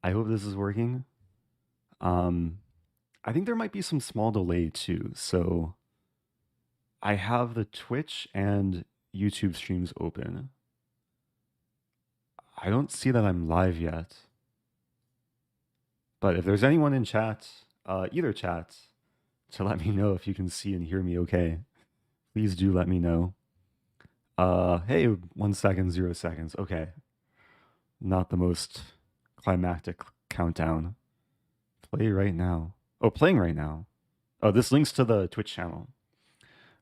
I hope this is working. Um, I think there might be some small delay too. So I have the Twitch and YouTube streams open. I don't see that I'm live yet. But if there's anyone in chat, either chat, to let me know if you can see and hear me okay, please do let me know. Hey, 1 second, 0 seconds. Okay. Not the most climactic countdown. Play right now. Oh, playing right now. Oh, this links to the Twitch channel.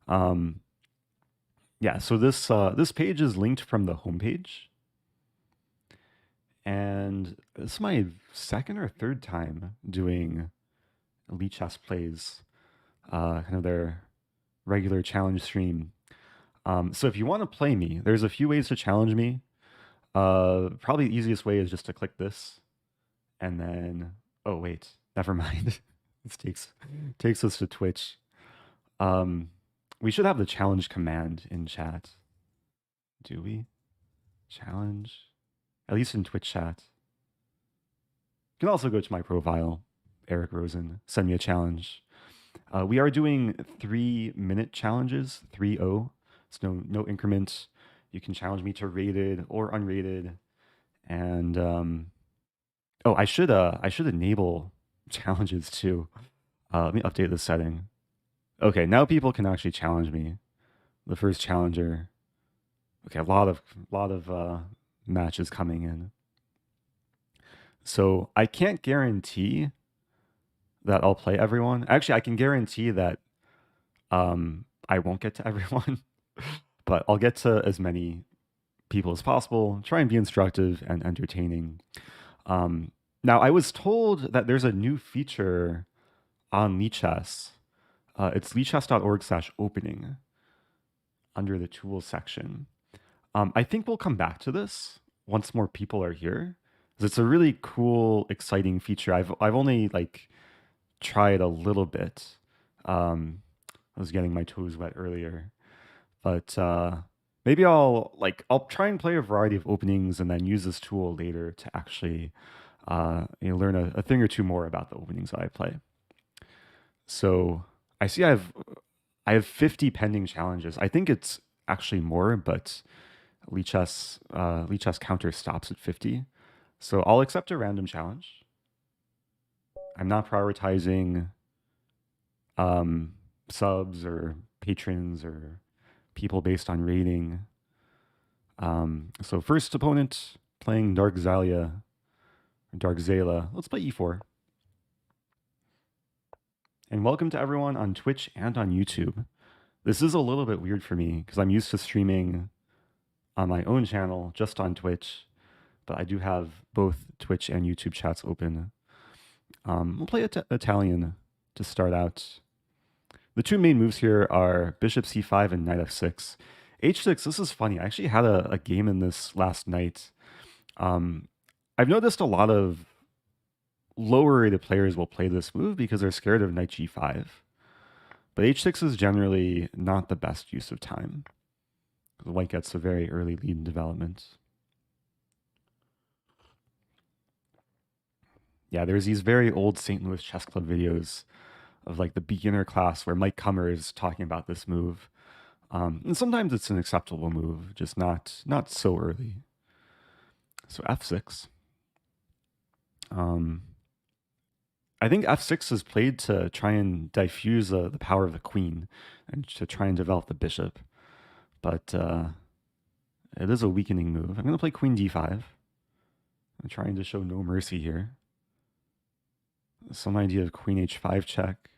Um, yeah, so this page is linked from the homepage, and this is my second or third time doing Lichess plays, kind of their regular challenge stream. So if you want to play me, there's a few ways to challenge me. Probably the easiest way is just to click this, and then oh wait, never mind. This takes us to Twitch. Um, we should have the challenge command in chat. Do we? Challenge? At least in Twitch chat. You can also go to my profile, Eric Rosen, send me a challenge. We are doing 3-minute challenges, 3-0. It's no increment. You can challenge me to rated or unrated. And oh, I should enable challenges too. Let me update the setting. Okay, now people can actually challenge me. The first challenger. Okay, a lot of matches coming in. So I can't guarantee that I'll play everyone. Actually, I can guarantee that I won't get to everyone, but I'll get to as many people as possible. Try and be instructive and entertaining. Now, I was told that there's a new feature on Lichess. It's lichess.org/opening under the tools section. I think we'll come back to this once more people are here. 'Cause it's a really cool, exciting feature. I've only like tried a little bit. I was getting my toes wet earlier, but maybe I'll try and play a variety of openings and then use this tool later to actually learn a thing or two more about the openings that I play. So I see I have 50 pending challenges. I think it's actually more, but Lichess counter stops at 50. So I'll accept a random challenge. I'm not prioritizing subs or patrons or people based on rating. So first opponent playing Dark Zalia, Dark Zala. Let's play e4. And welcome to everyone on Twitch and on YouTube. This is a little bit weird for me because I'm used to streaming on my own channel, just on Twitch, but I do have both Twitch and YouTube chats open. We'll play Italian to start out. The two main moves here are Bishop c5 and Knight f6. h6, this is funny. I actually had a game in this last night. I've noticed a lot of lower rated players will play this move because they're scared of Knight g5. But h6 is generally not the best use of time. White gets a very early lead in development. Yeah, there's these very old St. Louis Chess Club videos of like the beginner class where Mike Kummer is talking about this move. And sometimes it's an acceptable move, just not so early. So f6. I think f6 is played to try and diffuse the power of the queen and to try and develop the bishop. But it is a weakening move. I'm going to play queen d5. I'm trying to show no mercy here. Some idea of queen h5 check.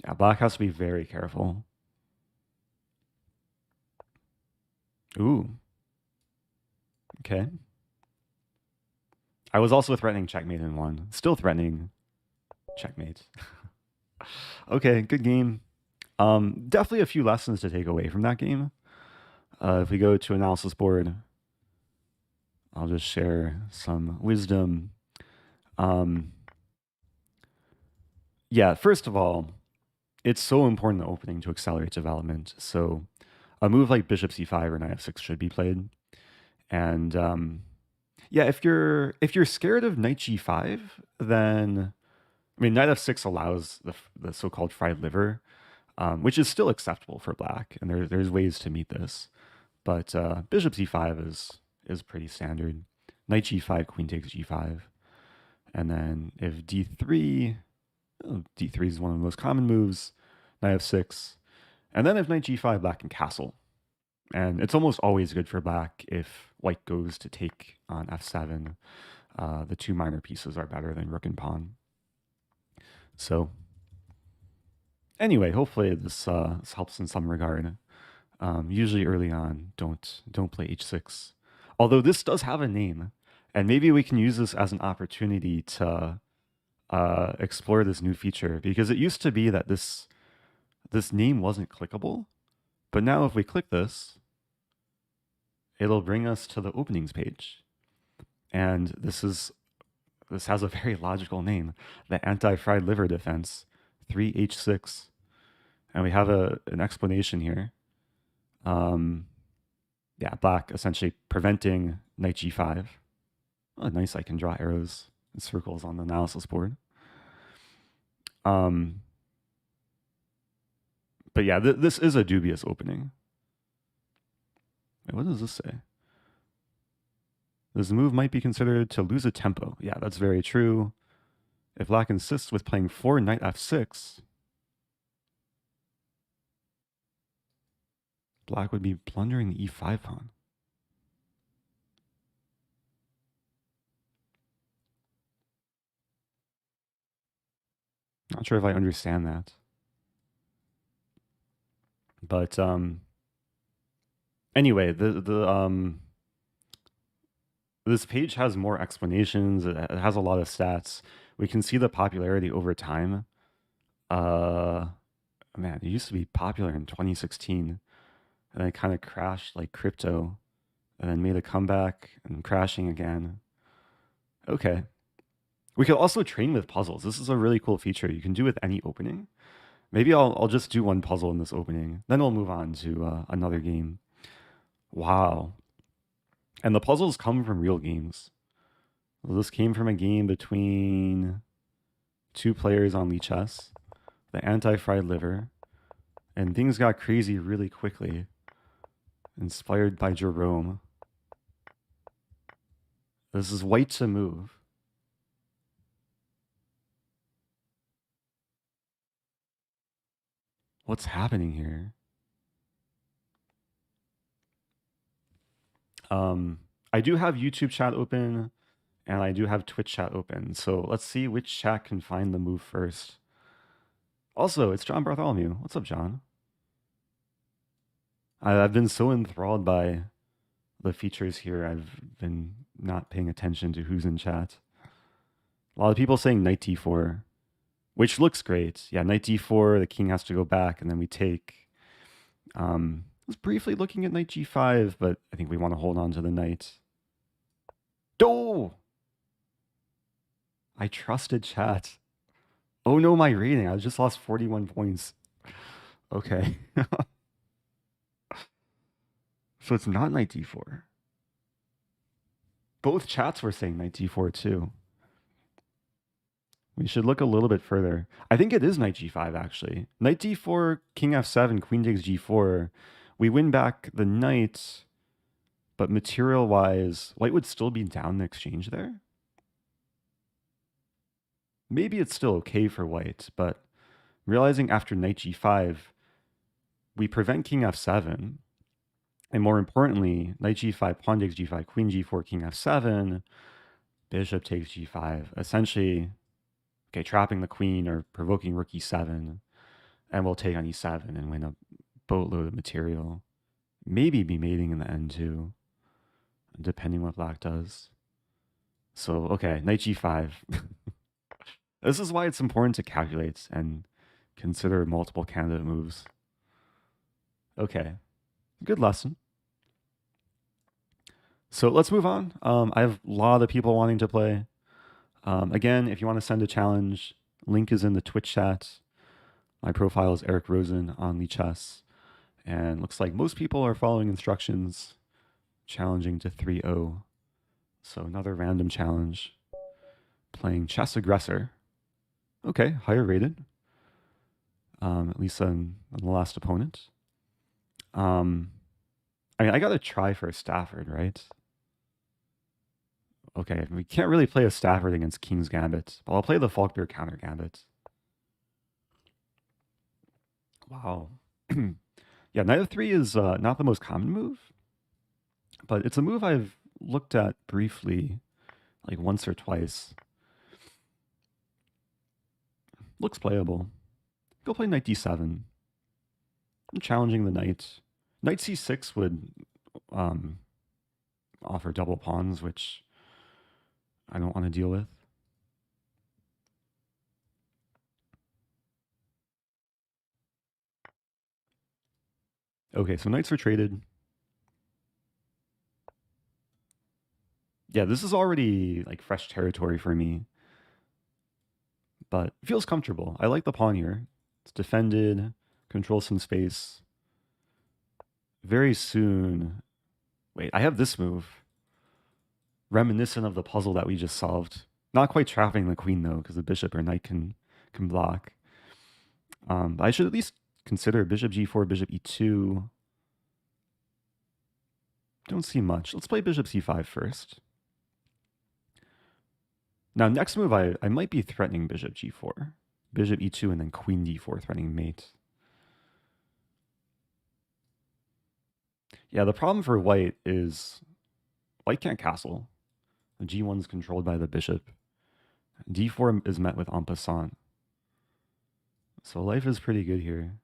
Yeah, black has to be very careful. Ooh. Okay. I was also threatening checkmate in one. Still threatening checkmate. Okay, good game. Definitely a few lessons to take away from that game. If we go to analysis board, I'll just share some wisdom. Yeah, first of all, it's so important the opening to accelerate development. So a move like bishop c5 or knight f6 should be played. And yeah, if you're scared of knight g5, then I mean knight f6 allows the so-called fried liver, which is still acceptable for black, and there's ways to meet this. But bishop c5 is pretty standard. Knight g5, queen takes g5, and then if d3, d3 is one of the most common moves. Knight f6, and then if knight g5, black can castle. And it's almost always good for black if white goes to take on f7. The two minor pieces are better than rook and pawn. So anyway, hopefully this helps in some regard. Usually early on, don't play h6. Although this does have a name, and maybe we can use this as an opportunity to explore this new feature, because it used to be that this name wasn't clickable, but now if we click this, it'll bring us to the openings page. And this has a very logical name, the anti-fried liver defense, 3h6. And we have an explanation here. Yeah, black essentially preventing knight g5. Oh, nice, I can draw arrows and circles on the analysis board. But yeah, this is a dubious opening. Wait, what does this say? This move might be considered to lose a tempo. Yeah, that's very true. If black insists with playing 4 knight f6, black would be plundering the e5 pawn. Not sure if I understand that. But anyway, this page has more explanations. It has a lot of stats. We can see the popularity over time. Man, it used to be popular in 2016, and then it kind of crashed like crypto, and then made a comeback and crashing again. Okay. We could also train with puzzles. This is a really cool feature you can do with any opening. Maybe I'll just do one puzzle in this opening, then we'll move on to another game. Wow. And the puzzles come from real games. Well, this came from a game between two players on Lichess, the anti-fried liver, and things got crazy really quickly. Inspired by Jerome. This is white to move. What's happening here? I do have YouTube chat open, and I do have Twitch chat open. So let's see which chat can find the move first. Also, it's John Bartholomew. What's up, John? I've been so enthralled by the features here, I've been not paying attention to who's in chat. A lot of people saying knight d4, which looks great. Yeah, knight d4, the king has to go back, and then we take. I was briefly looking at knight g5, but I think we want to hold on to the knight. Oh! I trusted chat. Oh no, my rating. I just lost 41 points. Okay. So it's not knight d4. Both chats were saying knight d4 too. We should look a little bit further. I think it is knight g5 actually. Knight d4, king f7, queen takes g4. We win back the knight, but material-wise, white would still be down the exchange there. Maybe it's still okay for white, but realizing after knight g5, we prevent king f7, and more importantly, knight g5, pawn takes g5, queen g4, king f7, bishop takes g5, essentially, okay, trapping the queen or provoking rook e7, and we'll take on e7 and win a boatload of material. Maybe be mating in the end too, depending what black does. So, okay, knight g5. This is why it's important to calculate and consider multiple candidate moves. Okay, good lesson. So let's move on. I have a lot of people wanting to play. Again, if you want to send a challenge, link is in the Twitch chat. My profile is Eric Rosen on Lichess, and looks like most people are following instructions, challenging to 3-0. So another random challenge. Playing Chess Aggressor. Okay, higher rated. At least on the last opponent. I mean, I gotta try for a Stafford, right? Okay, we can't really play a Stafford against King's Gambit, but I'll play the Falkbeer counter Gambit. Wow. Yeah, Knight of 3 is not the most common move, but it's a move I've looked at briefly, like once or twice. Looks playable. Go play Knight D7. I'm challenging the knight. Knight C6 would um, offer double pawns, which I don't want to deal with. Okay, so knights are traded. Yeah, this is already like fresh territory for me, but it feels comfortable. I like the pawn here. It's defended, controls some space. Very soon. Wait, I have this move. Reminiscent of the puzzle that we just solved. Not quite trapping the queen though, because the bishop or knight can block. But I should at least consider bishop g4, bishop e2. Don't see much. Let's play bishop c5 first. Now, next move, I might be threatening bishop g4. Bishop e2 and then queen d4 threatening mate. Yeah, the problem for white is white can't castle. The g1 is controlled by the bishop. d4 is met with en passant. So life is pretty good here.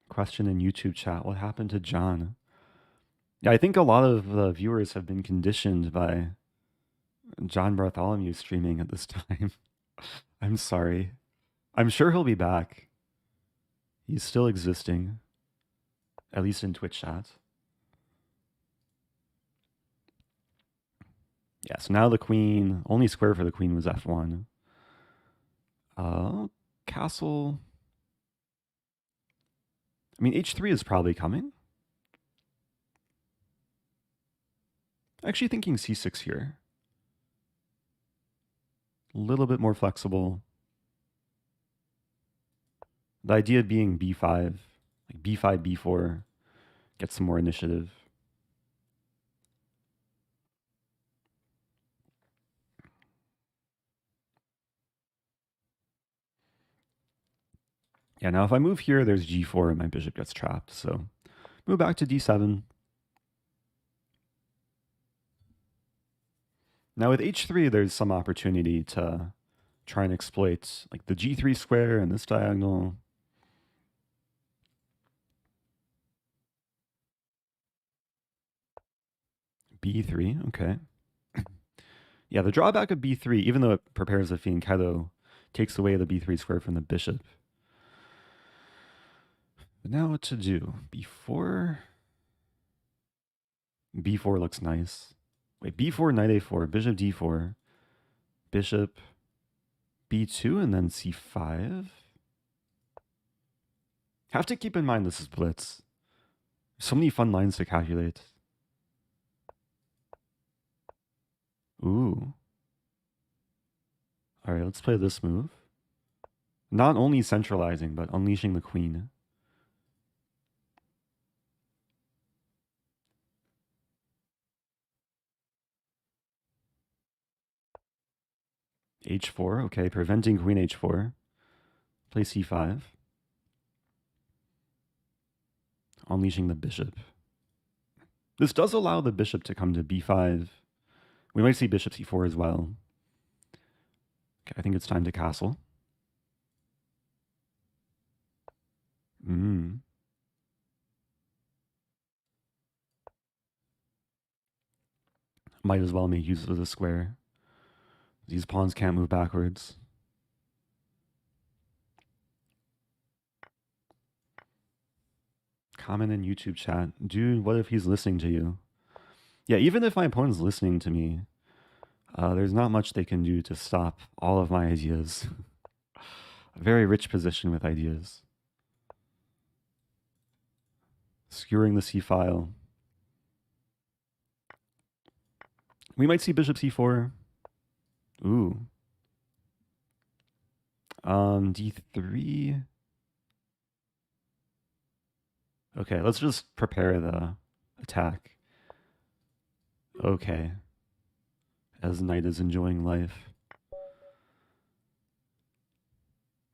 Question in YouTube chat, what happened to John? Yeah, I think a lot of the viewers have been conditioned by John Bartholomew streaming at this time. I'm sorry. I'm sure he'll be back. He's still existing, at least in Twitch chat. Yeah, so now the queen, only square for the queen was f1. Castle. I mean, h3 is probably coming. Actually thinking c6 here. A little bit more flexible. The idea being b5, like b5, b4, get some more initiative. Yeah, now if I move here, there's g4 and my bishop gets trapped. So move back to d7. Now with h3, there's some opportunity to try and exploit like the g3 square and this diagonal. b3, okay. Yeah, the drawback of b3, even though it prepares the fianchetto, takes away the b3 square from the bishop. But now what to do? b4? b4 looks nice. Wait, b4, knight a4, bishop d4, bishop b2, and then c5. Have to keep in mind this is blitz. So many fun lines to calculate. Ooh. All right, let's play this move. Not only centralizing, but unleashing the queen. h4, okay, preventing queen h4. Play c5. Unleashing the bishop. This does allow the bishop to come to b5. We might see bishop c4 as well. Okay, I think it's time to castle. Might as well make use of the square. These pawns can't move backwards. Comment in YouTube chat. Dude, what if he's listening to you? Yeah, even if my opponent's listening to me, There's not much they can do to stop all of my ideas. A very rich position with ideas. Skewering the c-file. We might see bishop c4. Ooh. D3. Okay, let's just prepare the attack. Okay. As knight is enjoying life.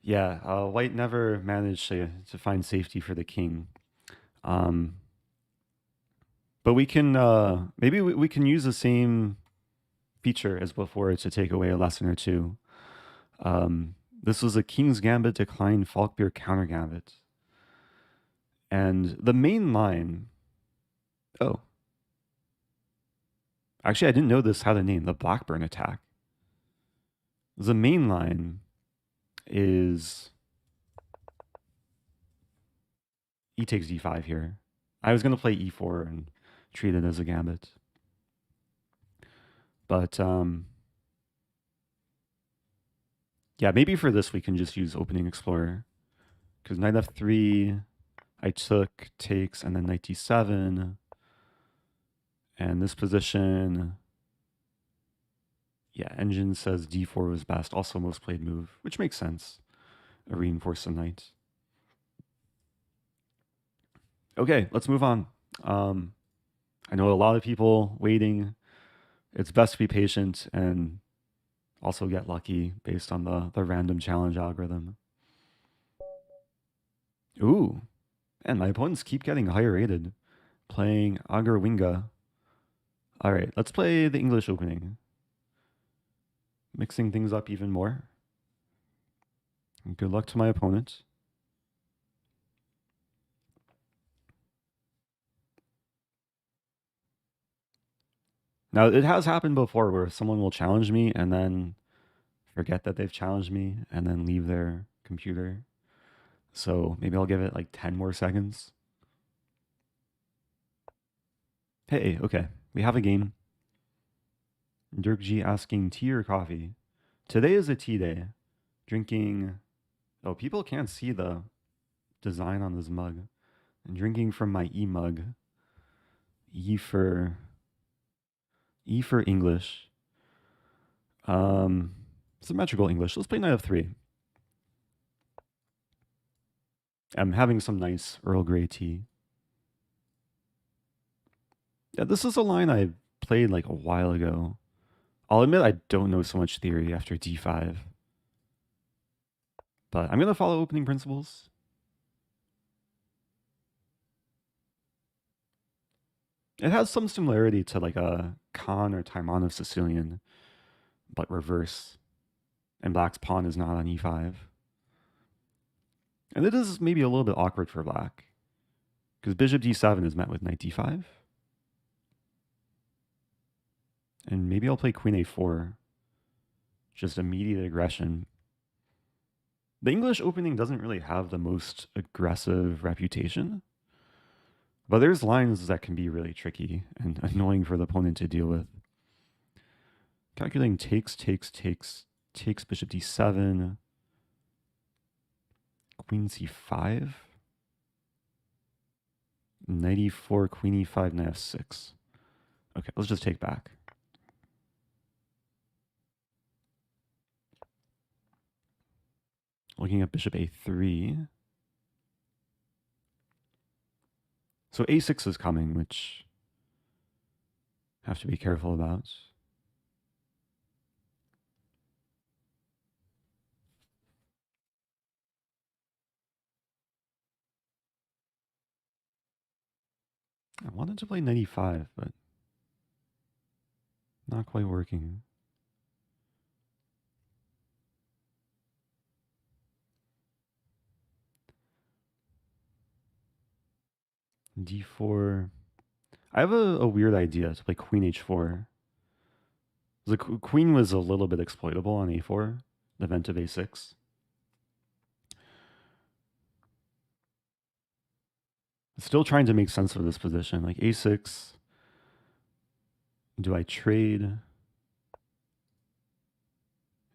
Yeah, white never managed to find safety for the king. But we can, maybe we can use the same feature as before to take away a lesson or two. This was a King's Gambit decline Falkbeer counter gambit. And the main line, oh. Actually, I didn't know this had a name, the Blackburn attack. The main line is e takes d5 here. I was going to play e4 and treat it as a gambit. But, yeah, maybe for this we can just use opening explorer. Because knight f3, I took, takes, and then knight d7. And this position, yeah, engine says d4 was best. Also most played move, which makes sense. A reinforce the knight. Okay, let's move on. I know a lot of people waiting. It's best to be patient and also get lucky based on the random challenge algorithm. Ooh, and my opponents keep getting higher rated. Playing Agarwinga. All right, let's play the English opening. Mixing things up even more. Good luck to my opponent. Now, it has happened before where someone will challenge me and then forget that they've challenged me and then leave their computer. So maybe I'll give it like 10 more seconds. Hey, okay, we have a game. Dirk G asking tea or coffee. Today is a tea day. Drinking. Oh, people can't see the design on this mug. I'm drinking from my E mug. E for English. Symmetrical English. Let's play knight f3. I'm having some nice Earl Grey tea. Yeah, this is a line I played like a while ago. I'll admit I don't know so much theory after d5. But I'm going to follow opening principles. It has some similarity to like a Khan or Taimanov Sicilian, but reverse. And black's pawn is not on e5. And it is maybe a little bit awkward for black, because bishop d7 is met with knight d5. And maybe I'll play queen a4. Just immediate aggression. The English opening doesn't really have the most aggressive reputation, but there's lines that can be really tricky and annoying for the opponent to deal with. Calculating takes bishop d7, queen c5, knight e4, queen e5, knight f6. Okay, let's just take back. Looking at bishop a3. So a6 is coming, which I have to be careful about. I wanted to play knight e5, but not quite working. d4. I have a weird idea to play queen h4. The queen was a little bit exploitable on a4, the event of a6. Still trying to make sense of this position. Like a6, do I trade?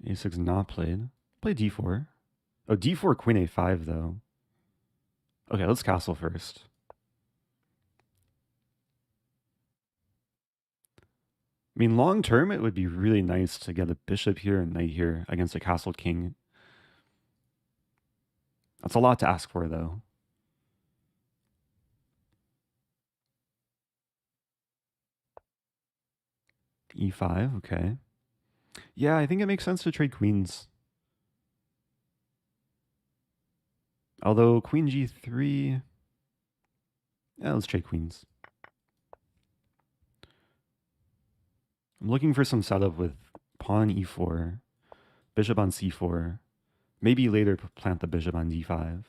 A6 not played. Play d4. Oh, d4, queen a5, though. Okay, let's castle first. I mean, long term, it would be really nice to get a bishop here and knight here against a castled king. That's a lot to ask for, though. E5, okay. Yeah, I think it makes sense to trade queens. Although queen g3... Yeah, let's trade queens. I'm looking for some setup with pawn e4, bishop on c4, maybe later plant the bishop on d5.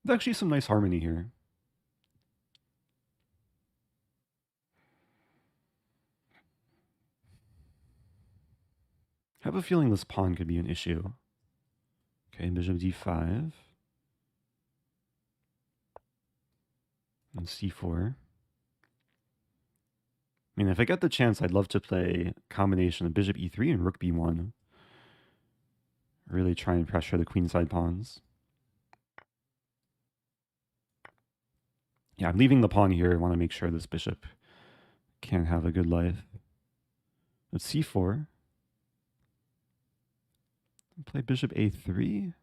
There's actually some nice harmony here. I have a feeling this pawn could be an issue. Okay, bishop d5. And c4. I mean, if I get the chance, I'd love to play a combination of bishop e3 and rook b1. Really try and pressure the queenside pawns. Yeah, I'm leaving the pawn here. I want to make sure this bishop can have a good life. Let's c4. Play bishop a3.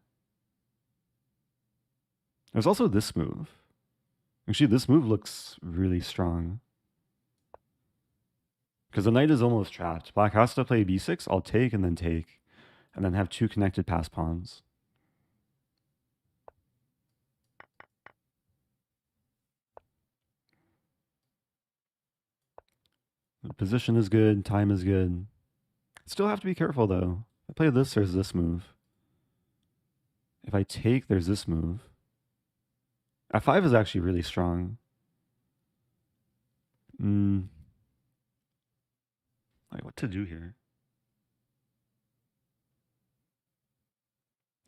There's also this move. Actually, this move looks really strong. Because the knight is almost trapped. Black has to play b6. I'll take and then have two connected pass pawns. The position is good. Time is good. Still have to be careful, though. If I play this, there's this move. If I take, there's this move. f5 is actually really strong. Like, what to do here?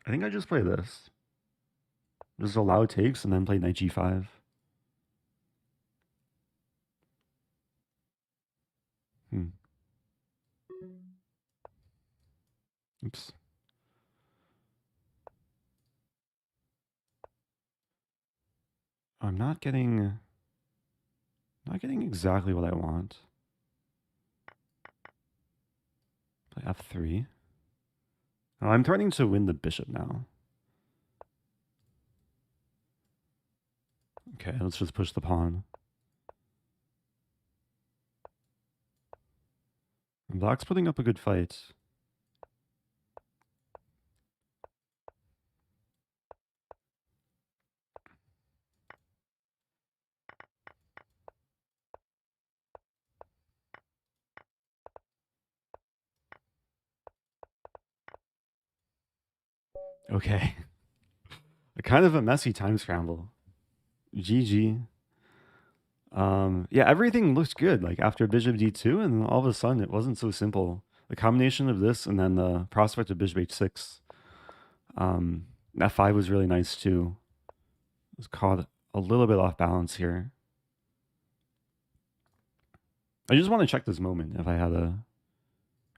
I think I just play this. Just allow takes and then play knight g5. Oops. I'm not getting exactly what I want. Play f3. Oh, I'm threatening to win the bishop now. Okay, let's just push the pawn. And Black's putting up a good fight. Okay. Kind of a messy time scramble. GG. Yeah, everything looked good. Like after bishop d2, and all of a sudden it wasn't so simple. The combination of this and then the prospect of bishop h6. F5 was really nice too. Was caught a little bit off balance here. I just want to check this moment if I had a...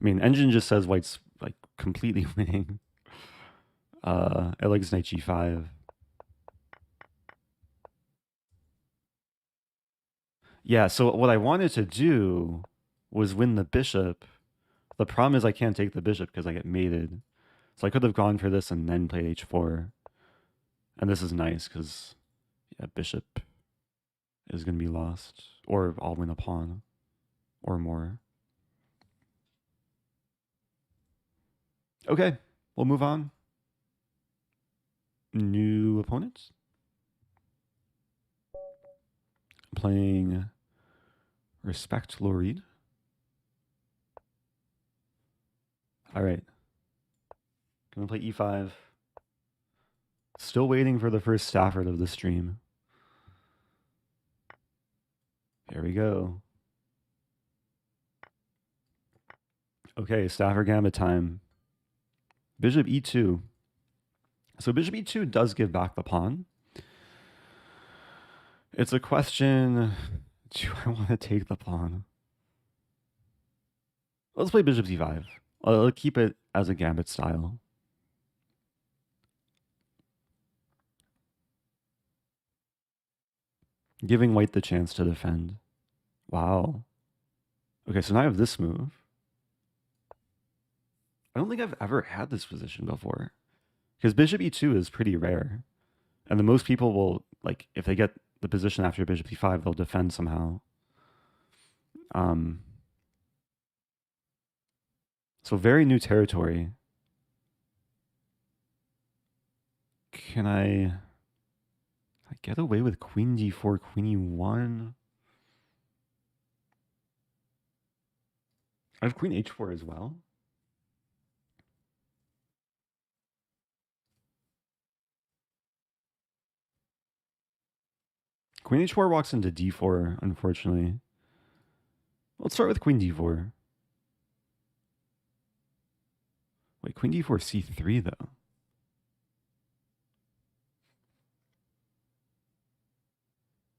I mean, engine just says white's like completely winning. It likes knight g5. Yeah, so what I wanted to do was win the bishop. The problem is I can't take the bishop because I get mated. So I could have gone for this and then played h4. And this is nice because, yeah, bishop is going to be lost. Or I'll win a pawn or more. Okay, we'll move on. New opponents. Playing Respect Lorid. All right. Gonna play e5. Still waiting for the first Stafford of the stream. Here we go. Okay, Stafford Gambit time. Bishop e2. So bishop e2 does give back the pawn. It's a question. Do I want to take the pawn? Let's play bishop c5. I'll keep it as a gambit style. Giving white the chance to defend. Wow. Okay, so now I have this move. I don't think I've ever had this position before. Because bishop e2 is pretty rare. And the most people will, like, if they get the position after bishop e5, they'll defend somehow. So very new territory. Can I get away with queen d4, queen e1? I have queen h4 as well. Queen h4 walks into d4, unfortunately. Let's start with queen d4. Wait, queen d4 c3 though.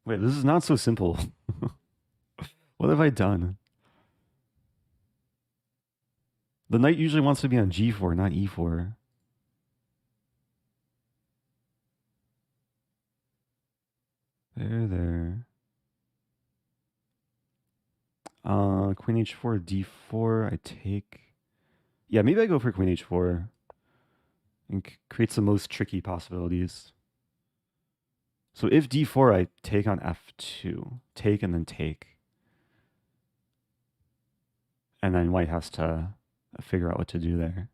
Wait, this is not so simple. What have I done? The knight usually wants to be on g4, not e4. There. Queen h4, d4. I take. Yeah, maybe I go for queen h4 and creates the most tricky possibilities. So if d4, I take on f2. Take and then take. And then white has to figure out what to do there.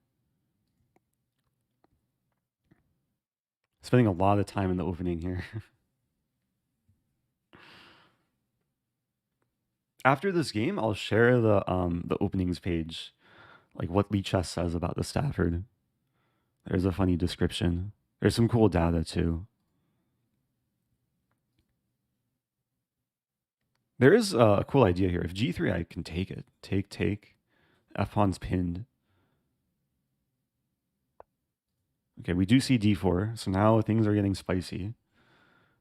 Spending a lot of time in the opening here. After this game, I'll share the openings page, like what Lichess says about the Stafford. There's a funny description. There's some cool data too. There is a cool idea here. If g3, I can take it. Take. F-pawn's pinned. Okay, we do see d4, so now things are getting spicy.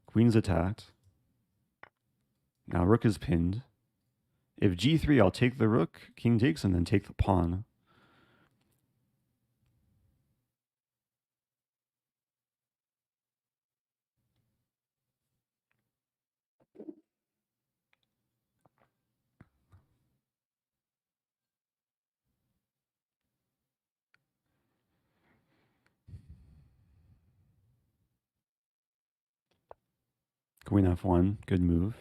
Queen's attacked. Now rook is pinned. If g3, I'll take the rook, king takes, and then take the pawn. Queen f1, good move.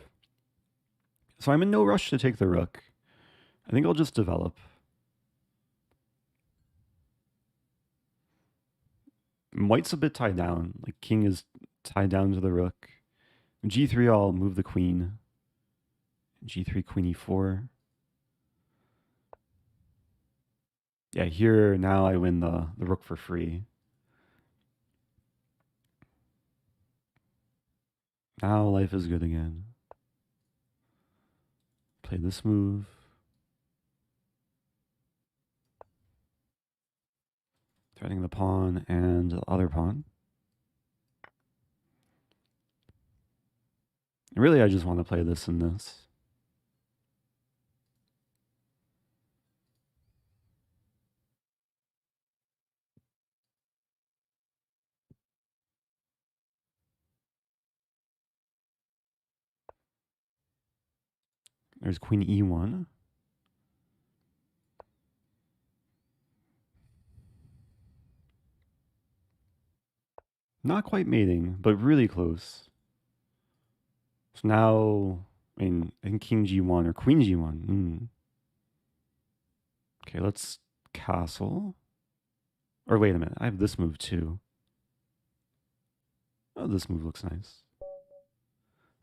So I'm in no rush to take the rook. I think I'll just develop. White's a bit tied down. Like king is tied down to the rook. g3, I'll move the queen. g3, queen e4. Yeah, here now I win the rook for free. Now life is good again. Play this move. Threatening the pawn and the other pawn. Really, I just want to play this and this. There's queen e1. Not quite mating, but really close. So now, I think king g1 or queen g1. Okay, let's castle. Or wait a minute, I have this move too. Oh, this move looks nice.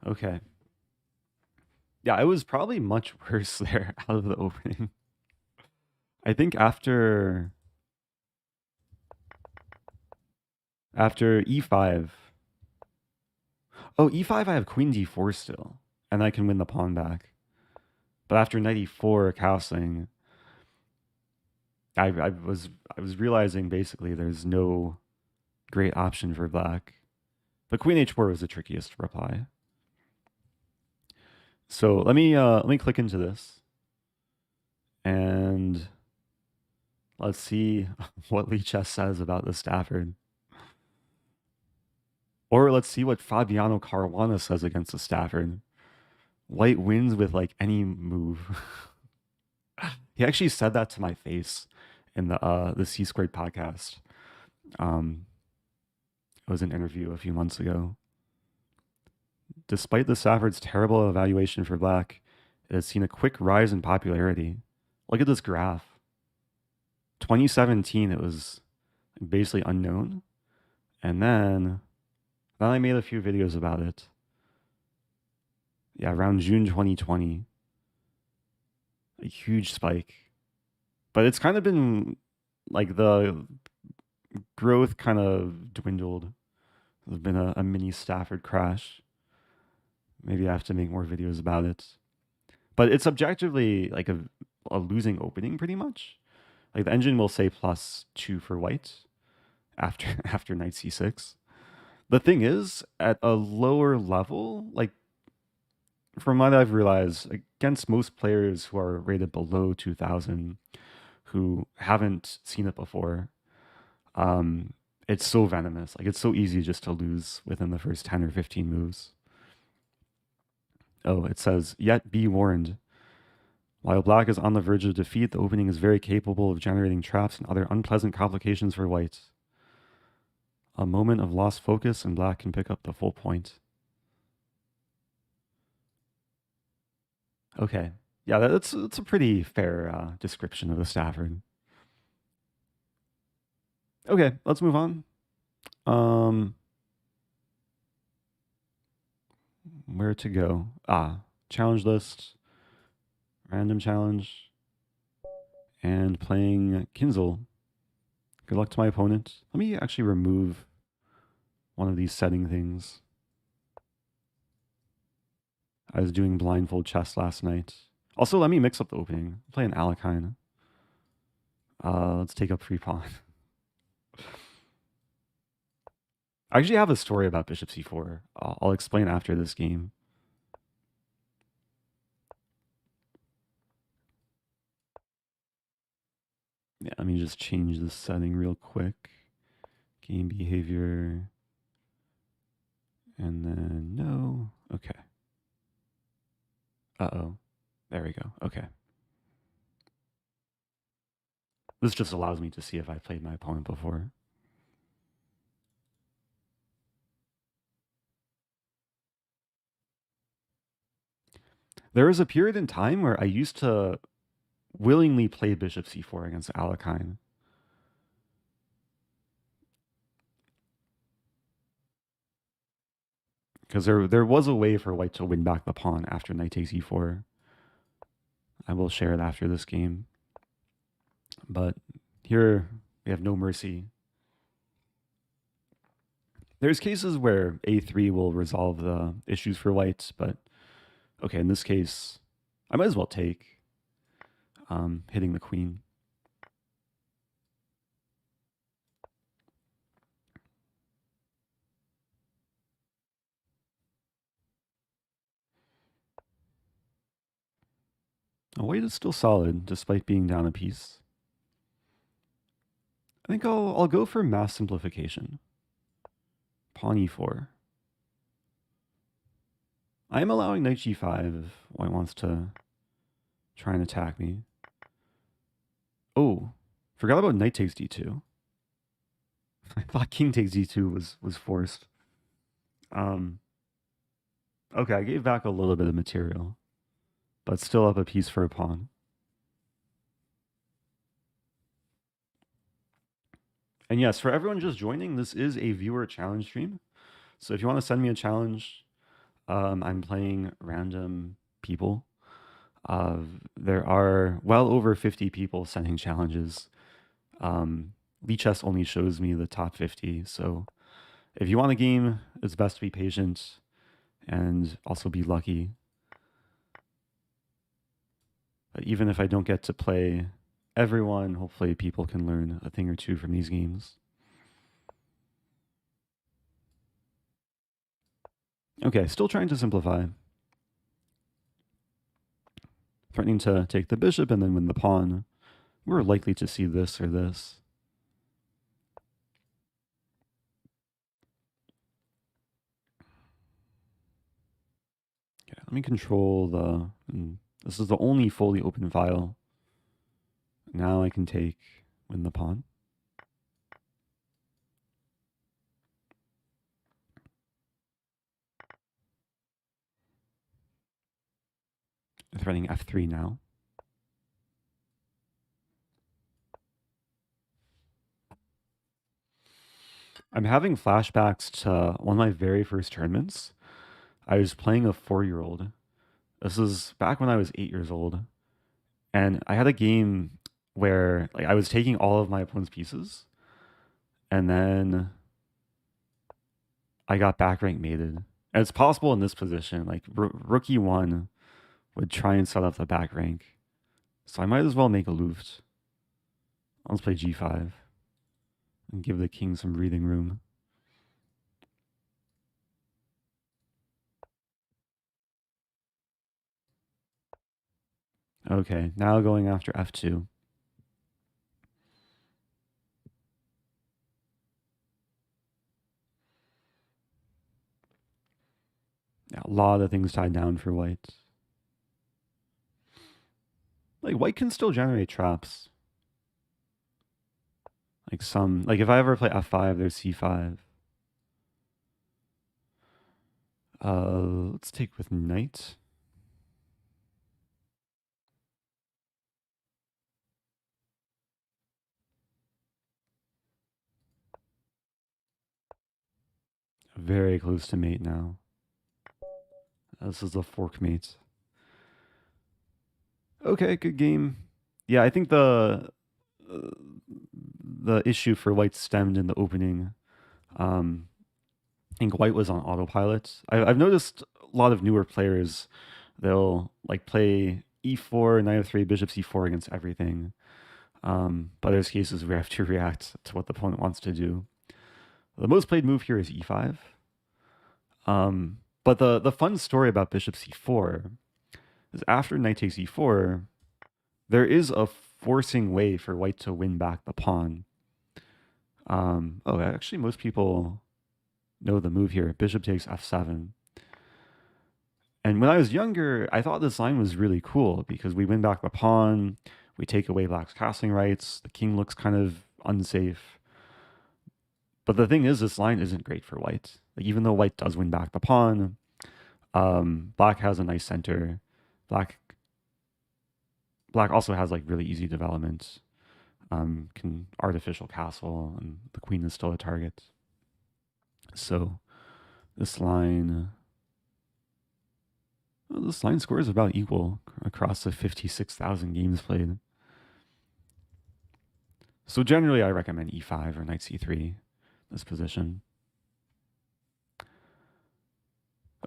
Okay. Yeah, I was probably much worse there out of the opening. I think after e5. Oh, e5 I have queen d4 still, and I can win the pawn back. But after knight e4 castling, I was realizing basically there's no great option for black. But queen h4 was the trickiest reply. So let me click into this and let's see what Lichess says about the Stafford. Or let's see what Fabiano Caruana says against the Stafford. White wins with like any move. He actually said that to my face in the C Squared podcast. Um, it was an interview a few months ago. Despite the Stafford's terrible evaluation for black, it has seen a quick rise in popularity. Look at this graph. 2017, it was basically unknown, and then I made a few videos about it. Yeah, around June 2020, a huge spike. But it's kind of been like the growth kind of dwindled. There's been a mini Stafford crash. Maybe I have to make more videos about it. But it's objectively like a losing opening pretty much. Like the engine will say +2 for white after after knight c6. The thing is, at a lower level, like from what I've realized, against most players who are rated below 2000, who haven't seen it before, um, it's so venomous. Like it's so easy just to lose within the first 10 or 15 moves. Oh, it says, yet be warned. While black is on the verge of defeat, the opening is very capable of generating traps and other unpleasant complications for white. A moment of lost focus and black can pick up the full point. Okay. Yeah, that's a pretty fair description of the Stafford. Okay, let's move on. Um, where to go? Challenge list, random challenge, and playing Kinzel. Good luck to my opponent. Let me actually remove one of these setting things. I was doing blindfold chess last night. Also, let me mix up the opening. Play an Alekhine. Let's take up free pawn. I actually have a story about bishop c4. I'll explain after this game. Yeah, let me just change this setting real quick. Game behavior. And then no. Okay. Uh-oh. There we go. Okay. This just allows me to see if I played my opponent before. There was a period in time where I used to willingly play bishop c4 against Alekhine. Because there was a way for white to win back the pawn after knight takes e4. I will share it after this game. But here we have no mercy. There's cases where a3 will resolve the issues for white, but okay, in this case, I might as well take hitting the queen. Oh, white is still solid despite being down a piece. I think I'll go for mass simplification. Pawn e4. I am allowing knight g5 if white wants to try and attack me. Oh, forgot about knight takes d2. I thought king takes d2 was forced. Okay, I gave back a little bit of material, but still up a piece for a pawn. And yes, for everyone just joining, this is a viewer challenge stream. So if you want to send me a challenge, I'm playing random people. There are well over 50 people sending challenges. Lichess only shows me the top 50. So if you want a game, it's best to be patient and also be lucky. But even if I don't get to play everyone, hopefully people can learn a thing or two from these games. Okay, still trying to simplify. threatening to take the bishop and then win the pawn. We're likely to see this or this. Okay, let me control the... This is the only fully open file. Now I can win the pawn. Threatening f3 now. I'm having flashbacks to one of my very first tournaments. I was playing a 4-year-old. This is back when I was 8 years old. And I had a game where like I was taking all of my opponent's pieces, and then I got back rank mated. And it's possible in this position, like rookie 1 would try and set up the back rank. So I might as well make a Luft. Let's play g5 and give the king some breathing room. Okay, now going after f2. Yeah, a lot of things tied down for white. Like white can still generate traps. Like if I ever play f5, there's c5. Let's take with knight. Very close to mate now. This is a fork mate. Okay, good game. Yeah, I think the issue for white stemmed in the opening. I think white was on autopilot. I've noticed a lot of newer players, they'll like play e4, knight f3, bishop c4 against everything. But there's cases where you have to react to what the opponent wants to do. The most played move here is e5. But the fun story about bishop c4 is after knight takes e4, there is a forcing way for white to win back the pawn. Actually, most people know the move here. Bishop takes f7. And when I was younger, I thought this line was really cool because we win back the pawn, we take away black's castling rights, the king looks kind of unsafe. But the thing is, this line isn't great for white. Like, even though white does win back the pawn, black has a nice center. Black also has like really easy development. Can artificial castle, and the queen is still a target. So this line scores about equal across the 56,000 games played. So generally, I recommend e5 or knight c3, this position.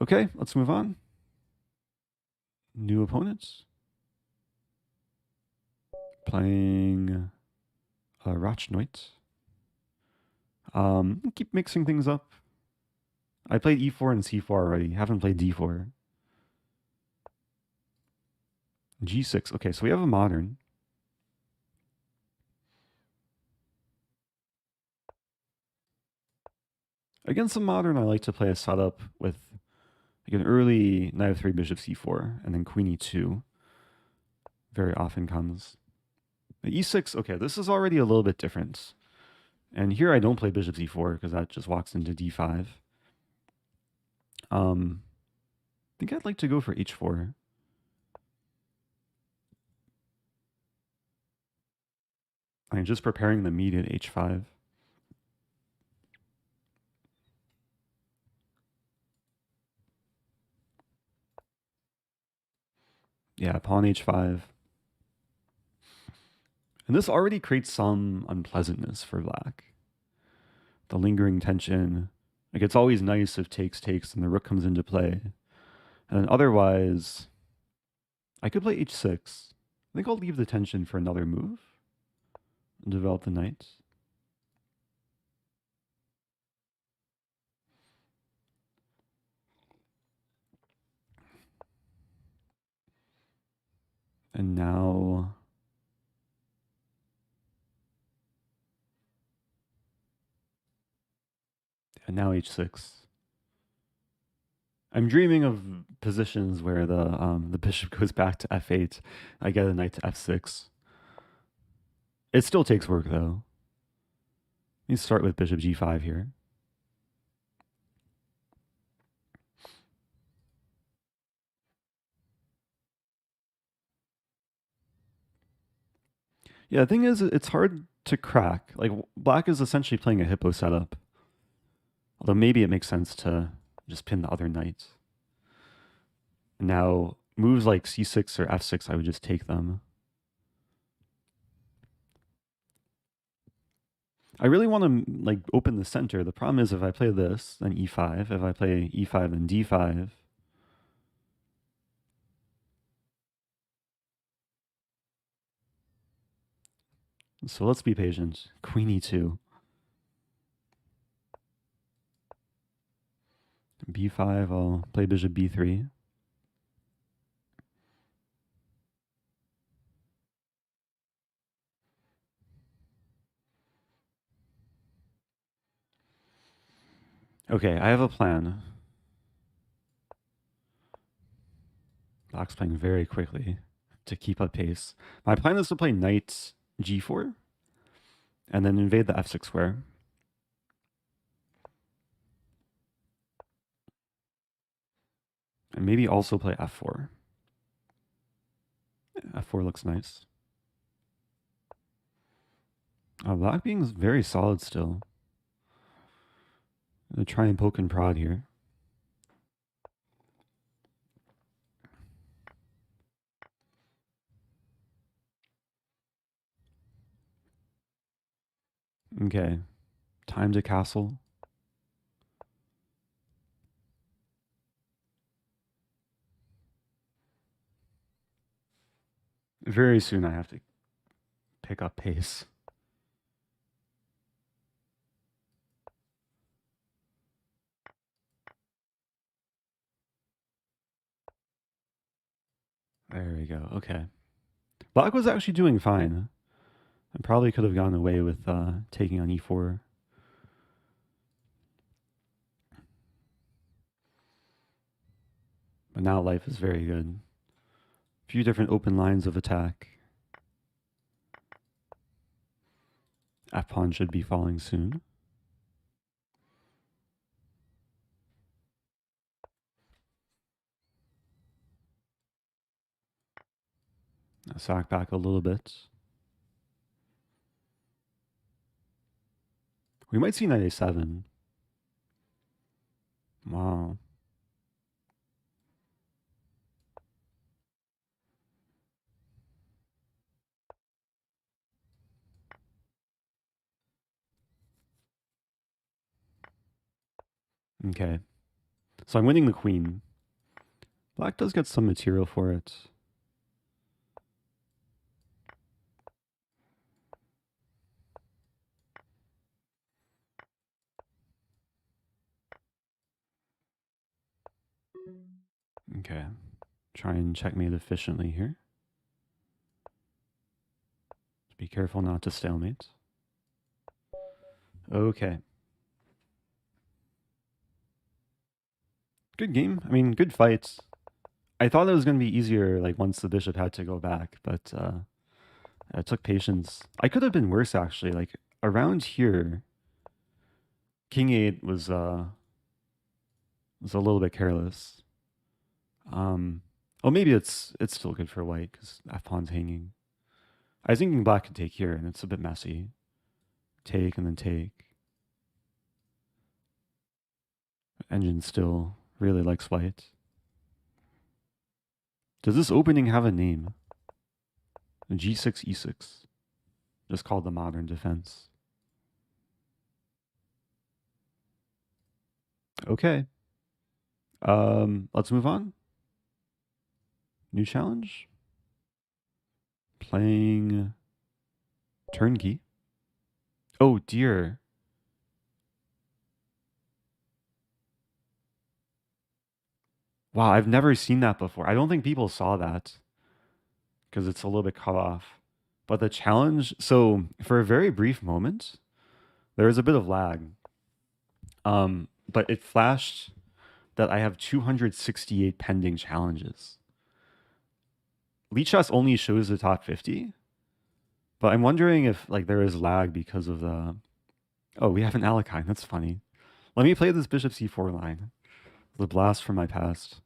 Okay, let's move on. New opponents. Playing Rachnoit. Keep mixing things up. I played e4 and c4 already. Haven't played d4. g6. Okay, so we have a modern. Against a modern, I like to play a setup with like an early knight f3, bishop c4, and then queen e2. Very often comes. The e6, okay, this is already a little bit different. And here I don't play bishop c4 because that just walks into d5. I think I'd like to go for h4. I'm just preparing the meat at h5. Yeah, pawn h5. And this already creates some unpleasantness for black. The lingering tension. Like, it's always nice if takes and the rook comes into play. And then otherwise, I could play h6. I think I'll leave the tension for another move and develop the knight. And now... And now h6. I'm dreaming of positions where the bishop goes back to f8. I get a knight to f6. It still takes work though. Let me start with bishop g5 here. Yeah, the thing is, it's hard to crack. Like, black is essentially playing a hippo setup. Although maybe it makes sense to just pin the other knight. Now, moves like c6 or f6, I would just take them. I really want to like open the center. The problem is if I play this, then e5. If I play e5, then d5. So let's be patient. Queen e2. b5, I'll play bishop b3. Okay, I have a plan. Black's playing very quickly to keep up pace. My plan is to play knight g4 and then invade the f6 square. And maybe also play f4. f4 looks nice. Black being very solid still. I'm gonna try and poke and prod here. Okay, time to castle. Very soon I have to pick up pace. There we go. Okay. Black was actually doing fine. I probably could have gone away with taking on e4. But now life is very good. A few different open lines of attack. F-pawn should be falling soon. I'll sack back a little bit. We might see knight a7. Wow. Okay. So I'm winning the queen. Black does get some material for it. Okay. Try and checkmate efficiently here. Be careful not to stalemate. Okay. Good game. I mean, good fights. I thought it was going to be easier, like, once the bishop had to go back, but it took patience. I could have been worse, actually. Like, around here, king 8 was a little bit careless. Oh, maybe it's still good for white, because f-pawn's hanging. I was thinking black could take here, and it's a bit messy. Take, and then take. Engine still really likes white. Does this opening have a name? G6, E6. Just called the modern defense. Okay. Let's move on. New challenge. Playing turnkey. Oh dear. Wow, I've never seen that before. I don't think people saw that. because it's a little bit cut off. But the challenge, so for a very brief moment, there was a bit of lag. But it flashed that I have 268 pending challenges. Lichess only shows the top 50, but I'm wondering if like there is lag because of the. Oh, we have an Alekhine. That's funny. Let me play this bishop c4 line. The blast from my past.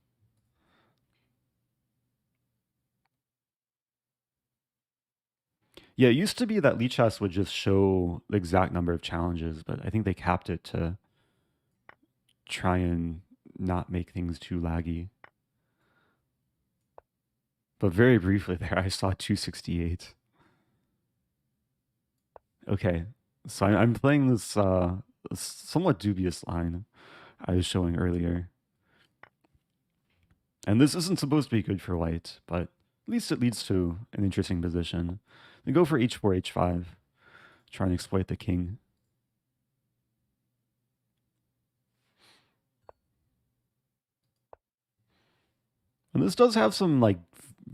Yeah, it used to be that Lichess would just show the exact number of challenges, but I think they capped it to try and not make things too laggy. But very briefly there, I saw 268. Okay, so I'm playing this somewhat dubious line I was showing earlier. And this isn't supposed to be good for white, but at least it leads to an interesting position. We go for h4, h5, try and exploit the king. And this does have some like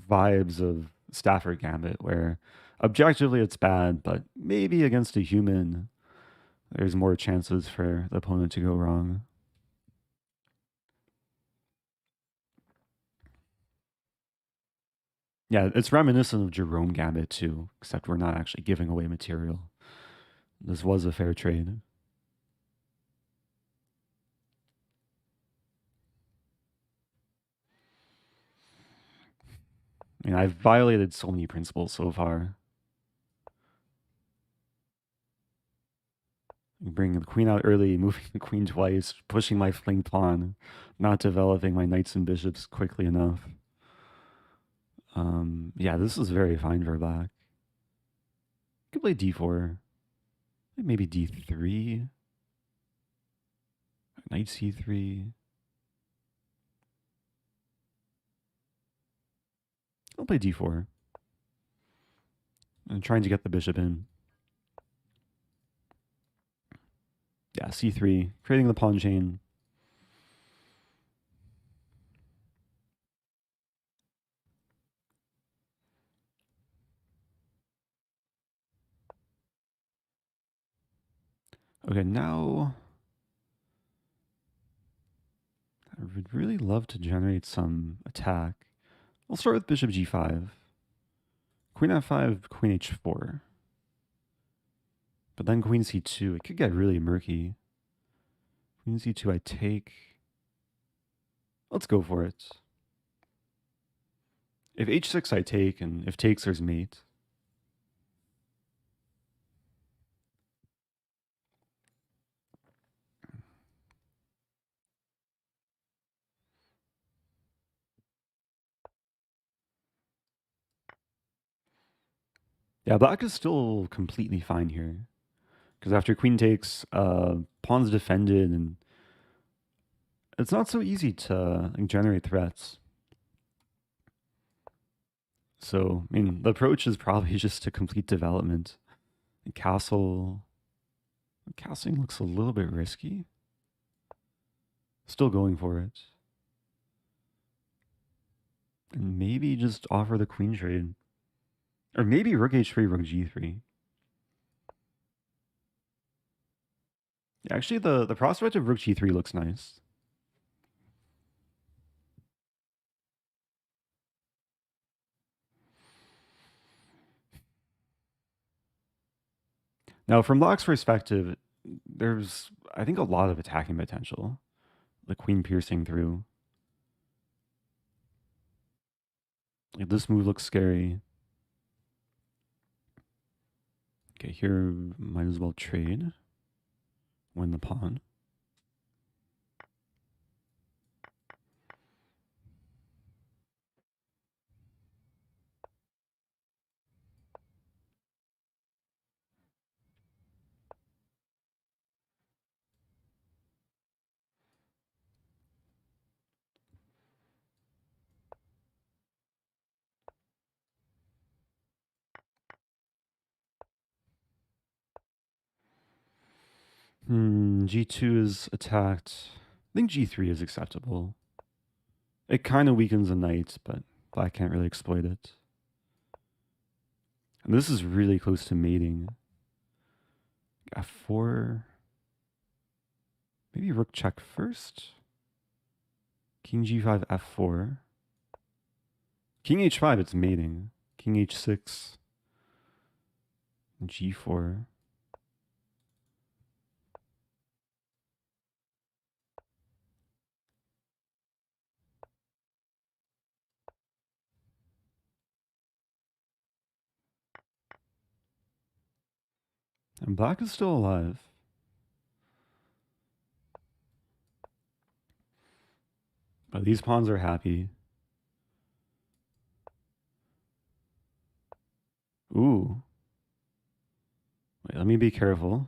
vibes of Stafford Gambit, where objectively it's bad, but maybe against a human, there's more chances for the opponent to go wrong. Yeah, it's reminiscent of Jerome Gambit too, except we're not actually giving away material. This was a fair trade. I mean, I've violated so many principles so far. Bringing the queen out early, moving the queen twice, pushing my flank pawn, not developing my knights and bishops quickly enough. Yeah, this is very fine for black. Could play d4, maybe d3, knight c3. I'll play d4. I'm trying to get the bishop in. Yeah, c3, creating the pawn chain. Okay, now I would really love to generate some attack. I'll start with bishop g5. Queen f5, queen h4. But then queen c2, it could get really murky. Queen c2, I take. Let's go for it. If h6, I take, and if takes, there's mate. Yeah, black is still completely fine here. Because after queen takes, pawn's defended, and it's not so easy to like, generate threats. So, I mean, the approach is probably just to complete development. Castle. Castling looks a little bit risky. Still going for it. And maybe just offer the queen trade. Or maybe rook h3, rook g3. Actually, the prospect of rook g3 looks nice. Now, from black's perspective, there's, I think, a lot of attacking potential. The queen piercing through. Like, this move looks scary. Okay, here might as well trade. Win the pawn. G2 is attacked. I think G3 is acceptable. It kind of weakens the knight, but black can't really exploit it. And this is really close to mating. F4. Maybe rook check first. King g5, f4. King h5, it's mating. King h6. G4. And black is still alive. But these pawns are happy. Ooh. Wait, let me be careful.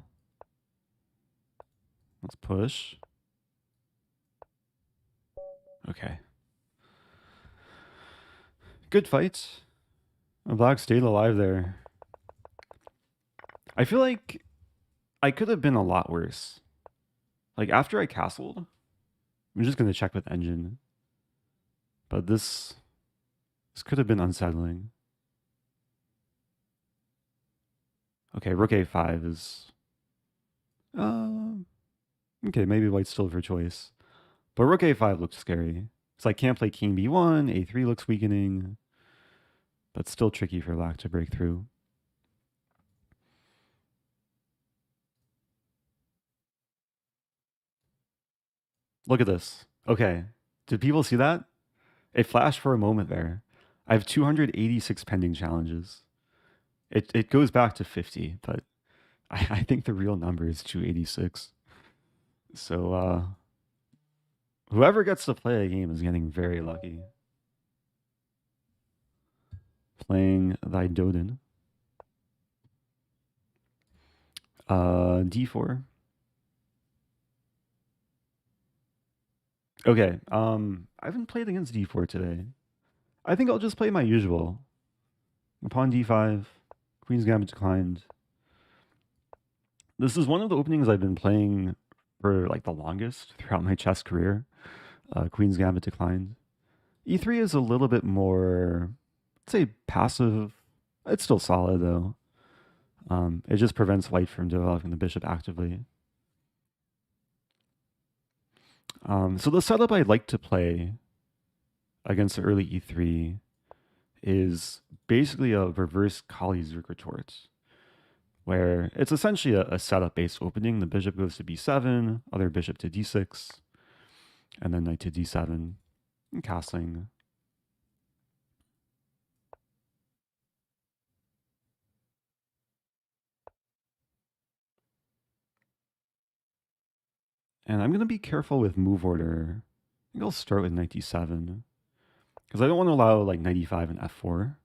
Let's push. Okay. Good fight. Black stayed alive there. I feel like I could have been a lot worse. Like after I castled, I'm just gonna check with engine. But this could have been unsettling. Okay, rook a5 is okay, maybe white's still for choice. But rook a5 looks scary. So I can't play king b1, a3 looks weakening. But still tricky for black to break through. Look at this. Okay. Did people see that? It flashed for a moment there. I have 286 pending challenges. It goes back to 50, but I think the real number is 286. So whoever gets to play a game is getting very lucky. Playing thy Doden. D4. Okay. I haven't played against D4 today. I think I'll just play my usual. Pawn D5. Queen's Gambit declined. This is one of the openings I've been playing for like the longest throughout my chess career. Queen's Gambit declined. E3 is a little bit more, let's say, passive. It's still solid though. It just prevents white from developing the bishop actively. So the setup I'd like to play against the early E3 is basically a reverse Kali-Zucker retort, where it's essentially a setup-based opening. The bishop goes to b7, other bishop to d6, and then knight to d7, and castling. And I'm going to be careful with move order. I think I'll start with knight d7, because I don't want to allow like knight e5 and f4.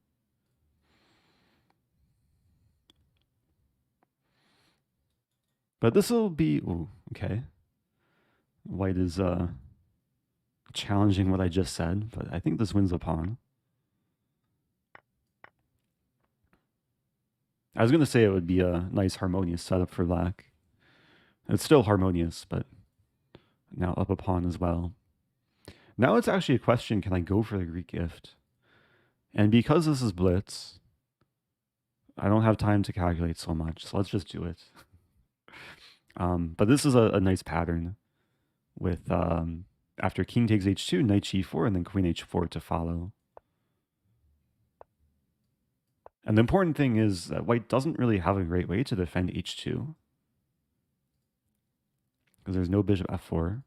But this will be, ooh, okay. White is challenging what I just said, but I think this wins a pawn. I was going to say it would be a nice harmonious setup for black. It's still harmonious, but now up a pawn as well. Now it's actually a question, can I go for the Greek gift? And because this is blitz, I don't have time to calculate so much, so let's just do it. But this is a nice pattern with after king takes h2, knight g4, and then queen h4 to follow. And the important thing is that white doesn't really have a great way to defend h2, because there's no bishop f4.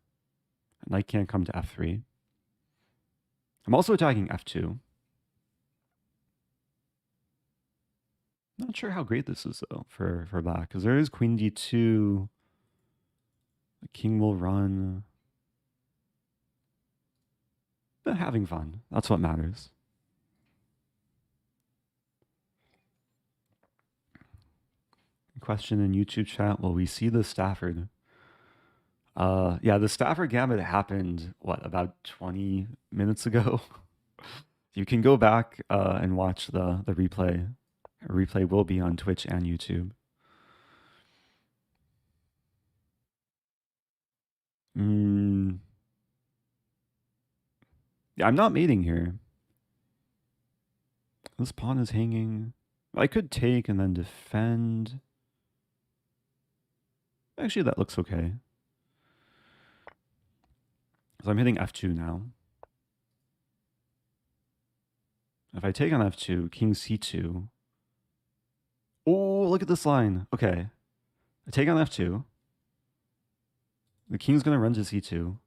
Knight can't come to f3. I'm also attacking f2. Not sure how great this is, though, for black, because there is queen d2. The king will run. But having fun. That's what matters. Question in YouTube chat, will we see the Stafford? Yeah, the Stafford Gambit happened, what, about 20 minutes ago? You can go back and watch the replay. A replay will be on Twitch and YouTube. Yeah, I'm not mating here. This pawn is hanging. I could take and then defend. Actually, that looks okay. So I'm hitting f2 now. If I take on f2, king c2. Oh, look at this line. Okay. I take on f2. The king's going to run to c2.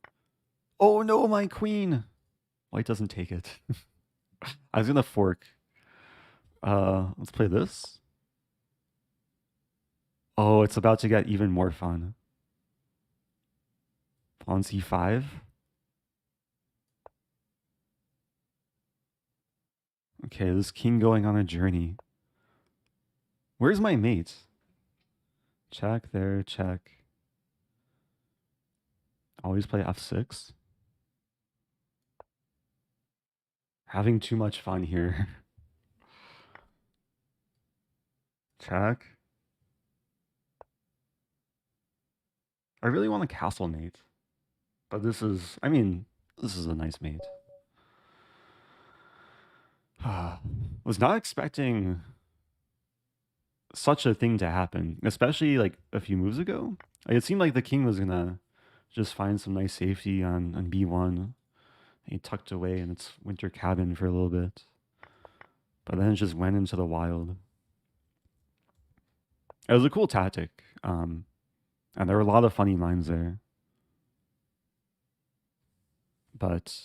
Oh no, my queen. White doesn't take it. I was going to fork. Let's play this. Oh, it's about to get even more fun. Pawn c5. Okay, this king going on a journey. Where's my mate? Check there, check. Always play f6. Having too much fun here. Check. I really want a castle mate. But this is, I mean, this is a nice mate. Was not expecting such a thing to happen, especially like a few moves ago. Like, it seemed like the king was gonna just find some nice safety on b1. He tucked away in its winter cabin for a little bit, but then it just went into the wild. It was a cool tactic, and there were a lot of funny lines there. But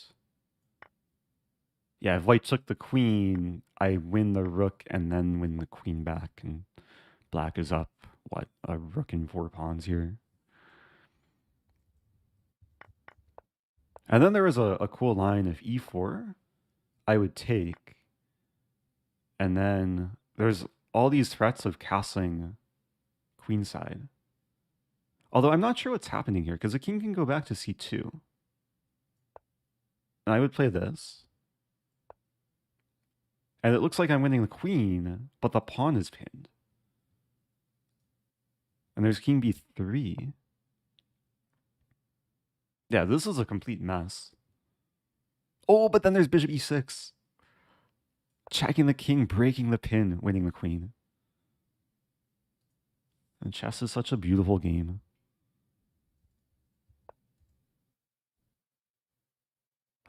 yeah, if white took the queen, I win the rook and then win the queen back, and black is up, what, a rook and 4 pawns here. And then there was a cool line, if e4, I would take, and then there's all these threats of castling queenside. Although I'm not sure what's happening here, because the king can go back to c2. And I would play this. And it looks like I'm winning the queen, but the pawn is pinned. And there's king b3. Yeah, this is a complete mess. Oh, but then there's bishop e6. Checking the king, breaking the pin, winning the queen. And chess is such a beautiful game.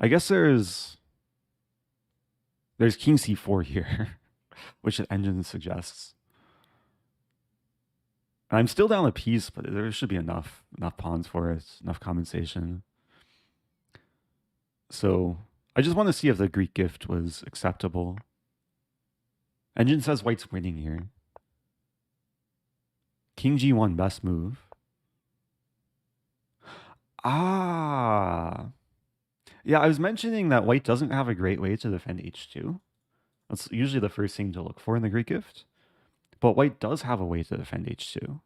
I guess there's king c4 here, which the engine suggests. And I'm still down a piece, but there should be enough pawns for it, enough compensation. So I just want to see if the Greek gift was acceptable. Engine says white's winning here. King g1, best move. Ah. Yeah, I was mentioning that white doesn't have a great way to defend h2. That's usually the first thing to look for in the Greek gift. But white does have a way to defend h2.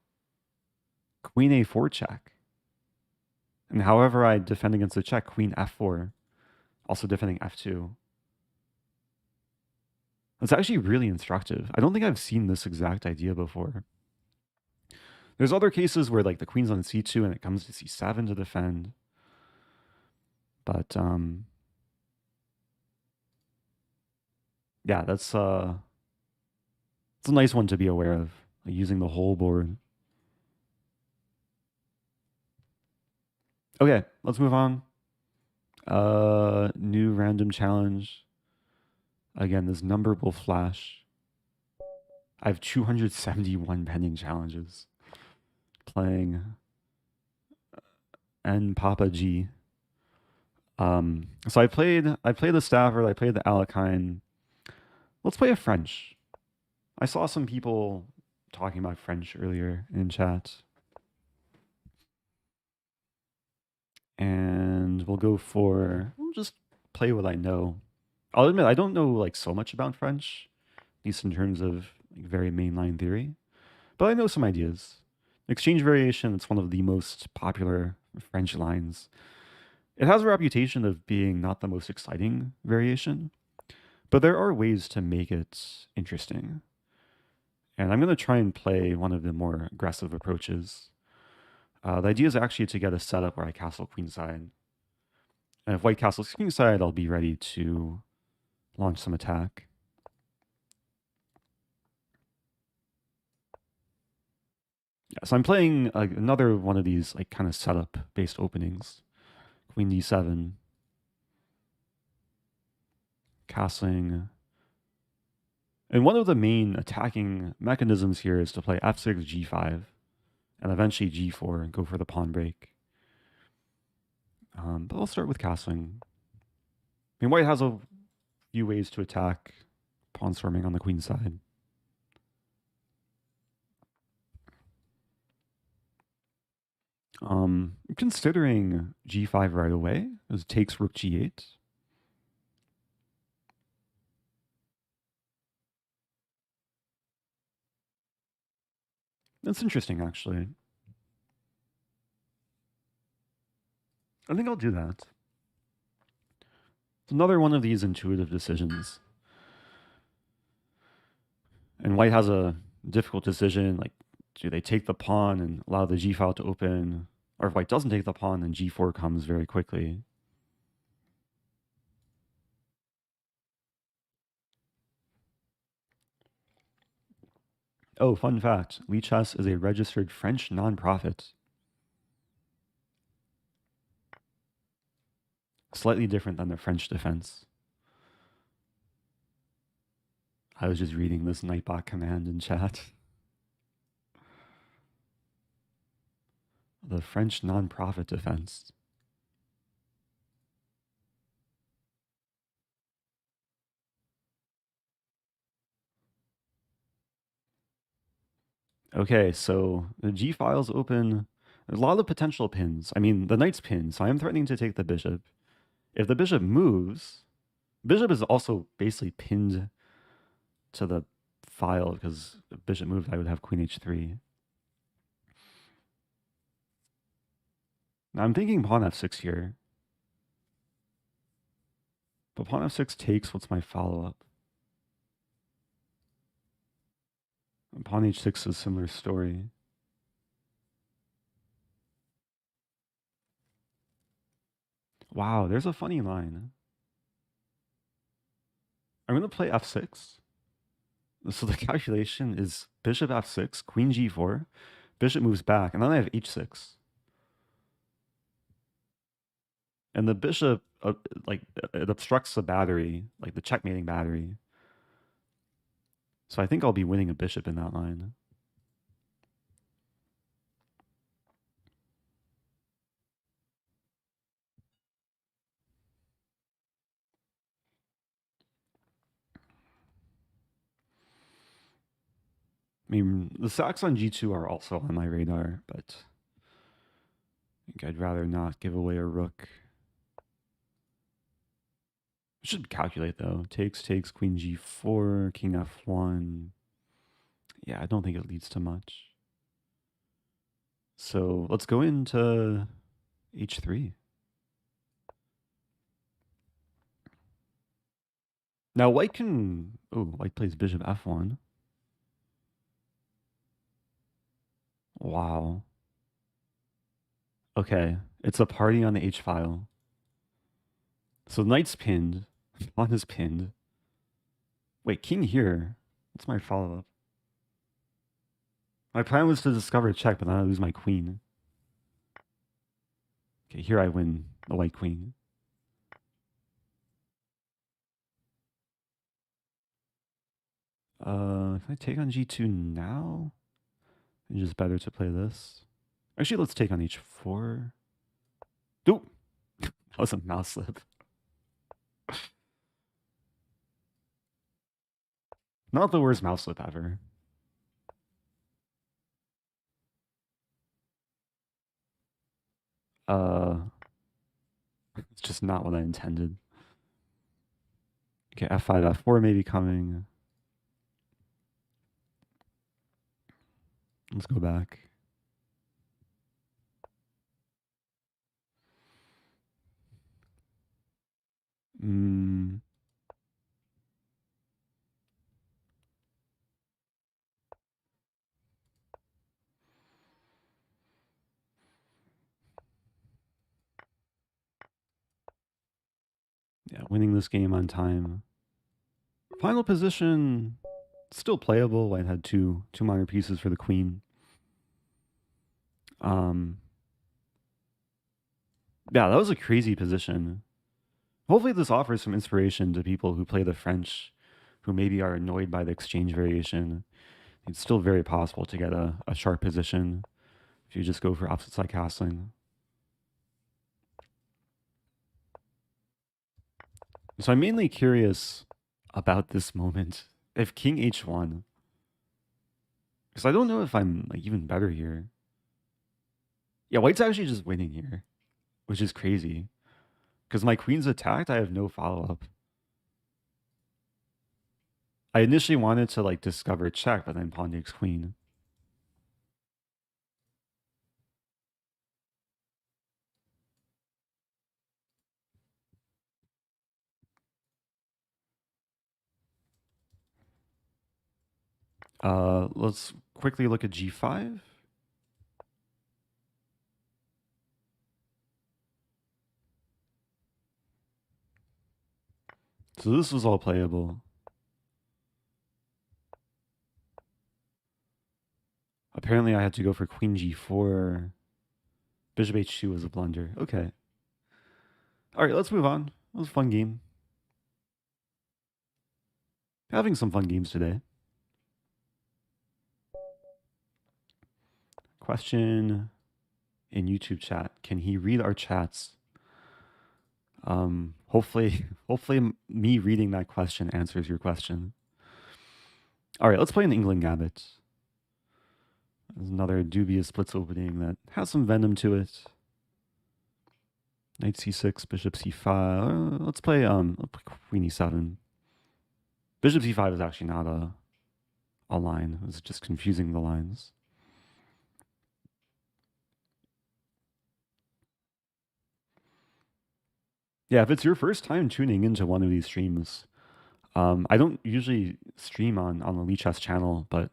Queen a4 check. And however I defend against the check, queen f4. Also defending f2. That's actually really instructive. I don't think I've seen this exact idea before. There's other cases where like the queen's on c2 and it comes to c7 to defend. But yeah, that's it's a nice one to be aware of, like using the whole board. Okay, let's move on. New random challenge. Again, this number will flash. I have 271 pending challenges. Playing N Papa G. So I played the Stafford, I played the Alekhine. Let's play a French. I saw some people talking about French earlier in chat. And we'll just play what I know. I'll admit I don't know like so much about French, at least in terms of like, very mainline theory, but I know some ideas. Exchange variation, it's one of the most popular French lines. It has a reputation of being not the most exciting variation, but there are ways to make it interesting. And I'm going to try and play one of the more aggressive approaches. The idea is actually to get a setup where I castle queenside. And if white castles kingside, I'll be ready to launch some attack. So I'm playing another one of these like kind of setup based openings. Queen d7, castling. And one of the main attacking mechanisms here is to play f6, g5, and eventually g4 and go for the pawn break. But I'll start with castling. I mean, white has a few ways to attack pawn storming on the queen side. Considering g5 right away, as takes rook g8. That's interesting, actually. I think I'll do that. It's another one of these intuitive decisions. And white has a difficult decision, like, do they take the pawn and allow the g file to open? Or if white doesn't take the pawn, then g4 comes very quickly. Oh, fun fact, Lichess is a registered French nonprofit. Slightly different than the French defense. I was just reading this Nightbot command in chat. The French nonprofit defense. Okay, so the G file's open. There's a lot of potential pins. I mean, the knight's pinned, so I'm threatening to take the bishop. If the bishop moves, bishop is also basically pinned to the file because if bishop moved, I would have queen h3. Now I'm thinking pawn f6 here. But pawn f6 takes, what's my follow-up? Pawn h6 is a similar story. Wow, there's a funny line. I'm going to play f6. So the calculation is bishop f6, queen g4, bishop moves back, and then I have h6. And the bishop, like, it obstructs the battery, like the checkmating battery. So I think I'll be winning a bishop in that line. I mean, the sacks on g2 are also on my radar, but I think I'd rather not give away a rook. I should calculate though. Takes, queen g4, king f1. Yeah, I don't think it leads to much. So let's go into h3. Now white can... Oh, white plays bishop f1. Wow. Okay, it's a party on the h-file. So knight's pinned. Pawn is pinned. Wait, king here. What's my follow-up? My plan was to discover a check, but then I lose my queen. Okay, here I win the white queen. Can I take on g2 now? It's just better to play this. Actually, let's take on h4. Oop! That was a mouse slip. Not the worst mouse slip ever. It's just not what I intended. Okay, f5, f4 may be coming. Let's go back. Yeah, winning this game on time. Final position, still playable. White had two minor pieces for the queen. Um, yeah, that was a crazy position. Hopefully, this offers some inspiration to people who play the French, who maybe are annoyed by the exchange variation. It's still very possible to get a sharp position if you just go for opposite side castling. So I'm mainly curious about this moment. If King H1, because I don't know if I'm like even better here. Yeah, White's actually just winning here, which is crazy. Because my queen's attacked, I have no follow up. I initially wanted to like discover check, but then pawn takes queen. Let's quickly look at G5. So this was all playable. Apparently I had to go for queen G4. Bishop H2 was a blunder. Okay. All right, let's move on. It was a fun game. Having some fun games today. Question in YouTube chat. Can he read our chats? Hopefully me reading that question answers your question. All right, let's play an England Gambit. There's another dubious blitz opening that has some venom to it. Knight c6, bishop c5. Let's play queen e7. Bishop c5 is actually not a line. It's just confusing the lines. Yeah, if it's your first time tuning into one of these streams, I don't usually stream on the Lichess channel, but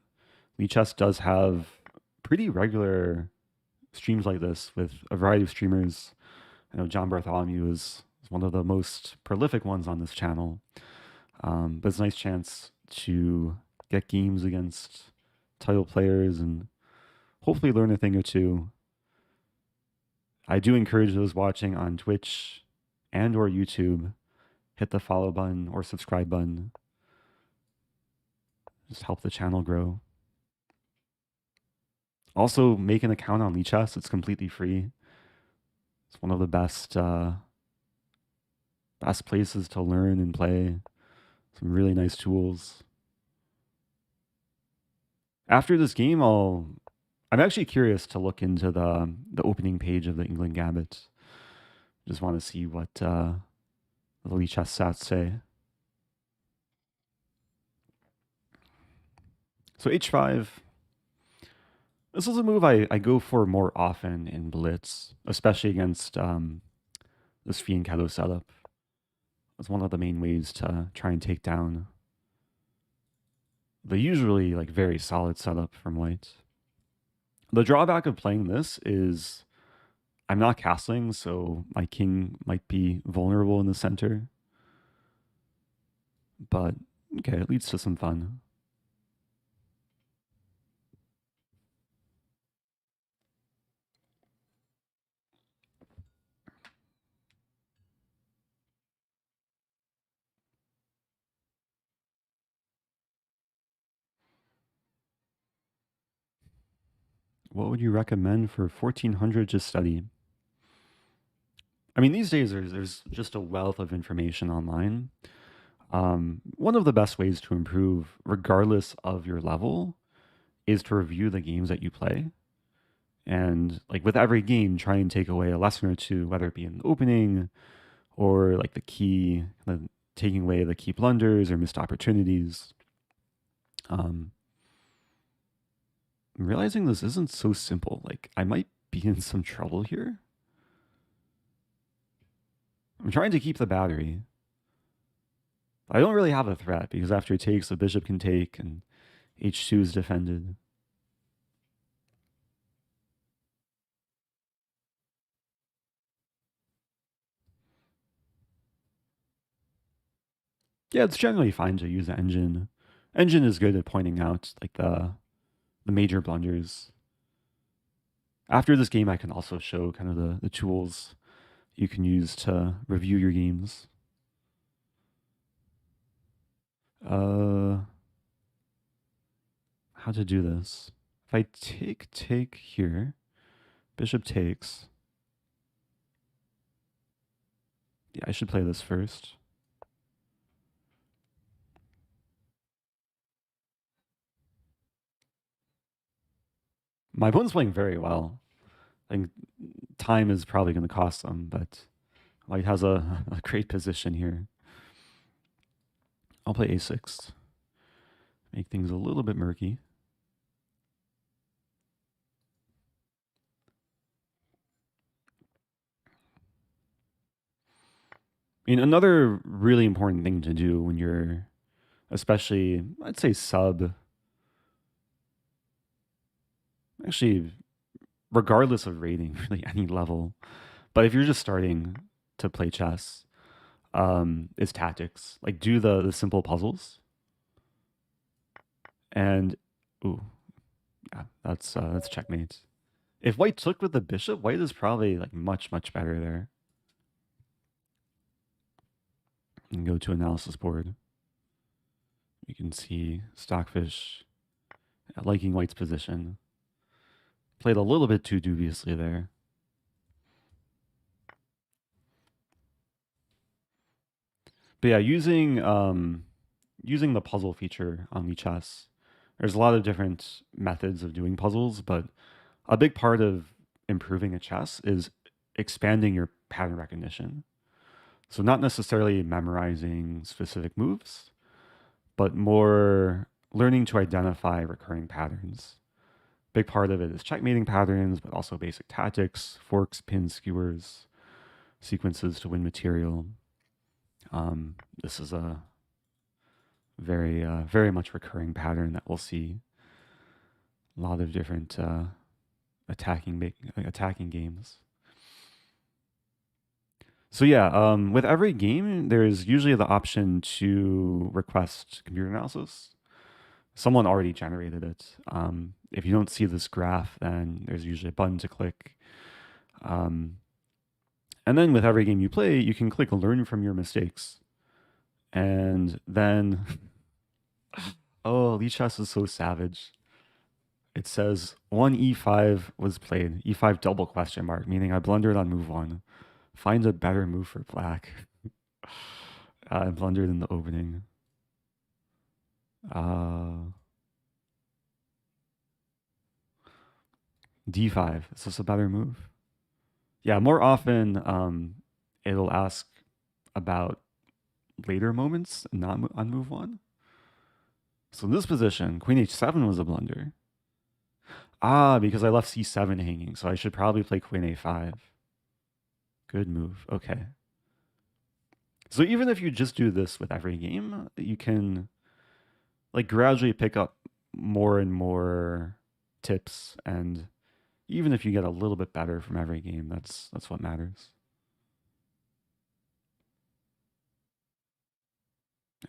Lichess does have pretty regular streams like this with a variety of streamers. I know John Bartholomew is one of the most prolific ones on this channel. But it's a nice chance to get games against title players and hopefully learn a thing or two. I do encourage those watching on Twitch and or YouTube, hit the follow button or subscribe button. Just help the channel grow. Also, make an account on Lichess. It's completely free. It's one of the best places to learn and play. Some really nice tools. After this game, I'm actually curious to look into the opening page of the England Gambit. Just want to see what the Lichess stats say. So h5. This is a move I go for more often in Blitz, especially against this Fianchetto setup. It's one of the main ways to try and take down the usually like very solid setup from White. The drawback of playing this is I'm not castling, so my king might be vulnerable in the center. But okay, it leads to some fun. What would you recommend for 1400 to study? I mean, these days there's just a wealth of information online. One of the best ways to improve, regardless of your level, is to review the games that you play. And like with every game, try and take away a lesson or two, whether it be an opening or like taking away the key blunders or missed opportunities. I'm realizing this isn't so simple. Like I might be in some trouble here. I'm trying to keep the battery. I don't really have a threat because after it takes, the bishop can take and h2 is defended. Yeah, it's generally fine to use the engine. Engine is good at pointing out like the major blunders. After this game, I can also show kind of the tools you can use to review your games. How to do this? If I take here, bishop takes. Yeah, I should play this first. My opponent's playing very well. I think time is probably going to cost them, but White has a great position here. I'll play a6. Make things a little bit murky. I mean, another really important thing to do when you're, especially, I'd say sub, actually, regardless of rating, really any level, but if you're just starting to play chess, is tactics. Like do the simple puzzles, and ooh, yeah, that's checkmate. If White took with the bishop, White is probably like much better there. And go to analysis board. You can see Stockfish liking White's position. Played a little bit too dubiously there. But yeah, using the puzzle feature on Lichess, there's a lot of different methods of doing puzzles, but a big part of improving at chess is expanding your pattern recognition. So not necessarily memorizing specific moves, but more learning to identify recurring patterns. Big part of it is checkmating patterns, but also basic tactics, forks, pins, skewers, sequences to win material. This is a very much recurring pattern that we'll see a lot of different attacking games. So yeah, with every game, there's usually the option to request computer analysis. Someone already generated it. If you don't see this graph, then there's usually a button to click. And then with every game you play, you can click learn from your mistakes. And then, oh, Lichess is so savage. It says 1 e5 was played, e5 double question mark, meaning I blundered on move 1. Find a better move for black. I blundered in the opening. D5. Is this a better move? Yeah, more often it'll ask about later moments, not on move 1. So in this position, queen h7 was a blunder. Ah, because I left c7 hanging, so I should probably play queen a5. Good move. Okay. So even if you just do this with every game, you can like gradually pick up more and more tips, and even if you get a little bit better from every game, that's what matters.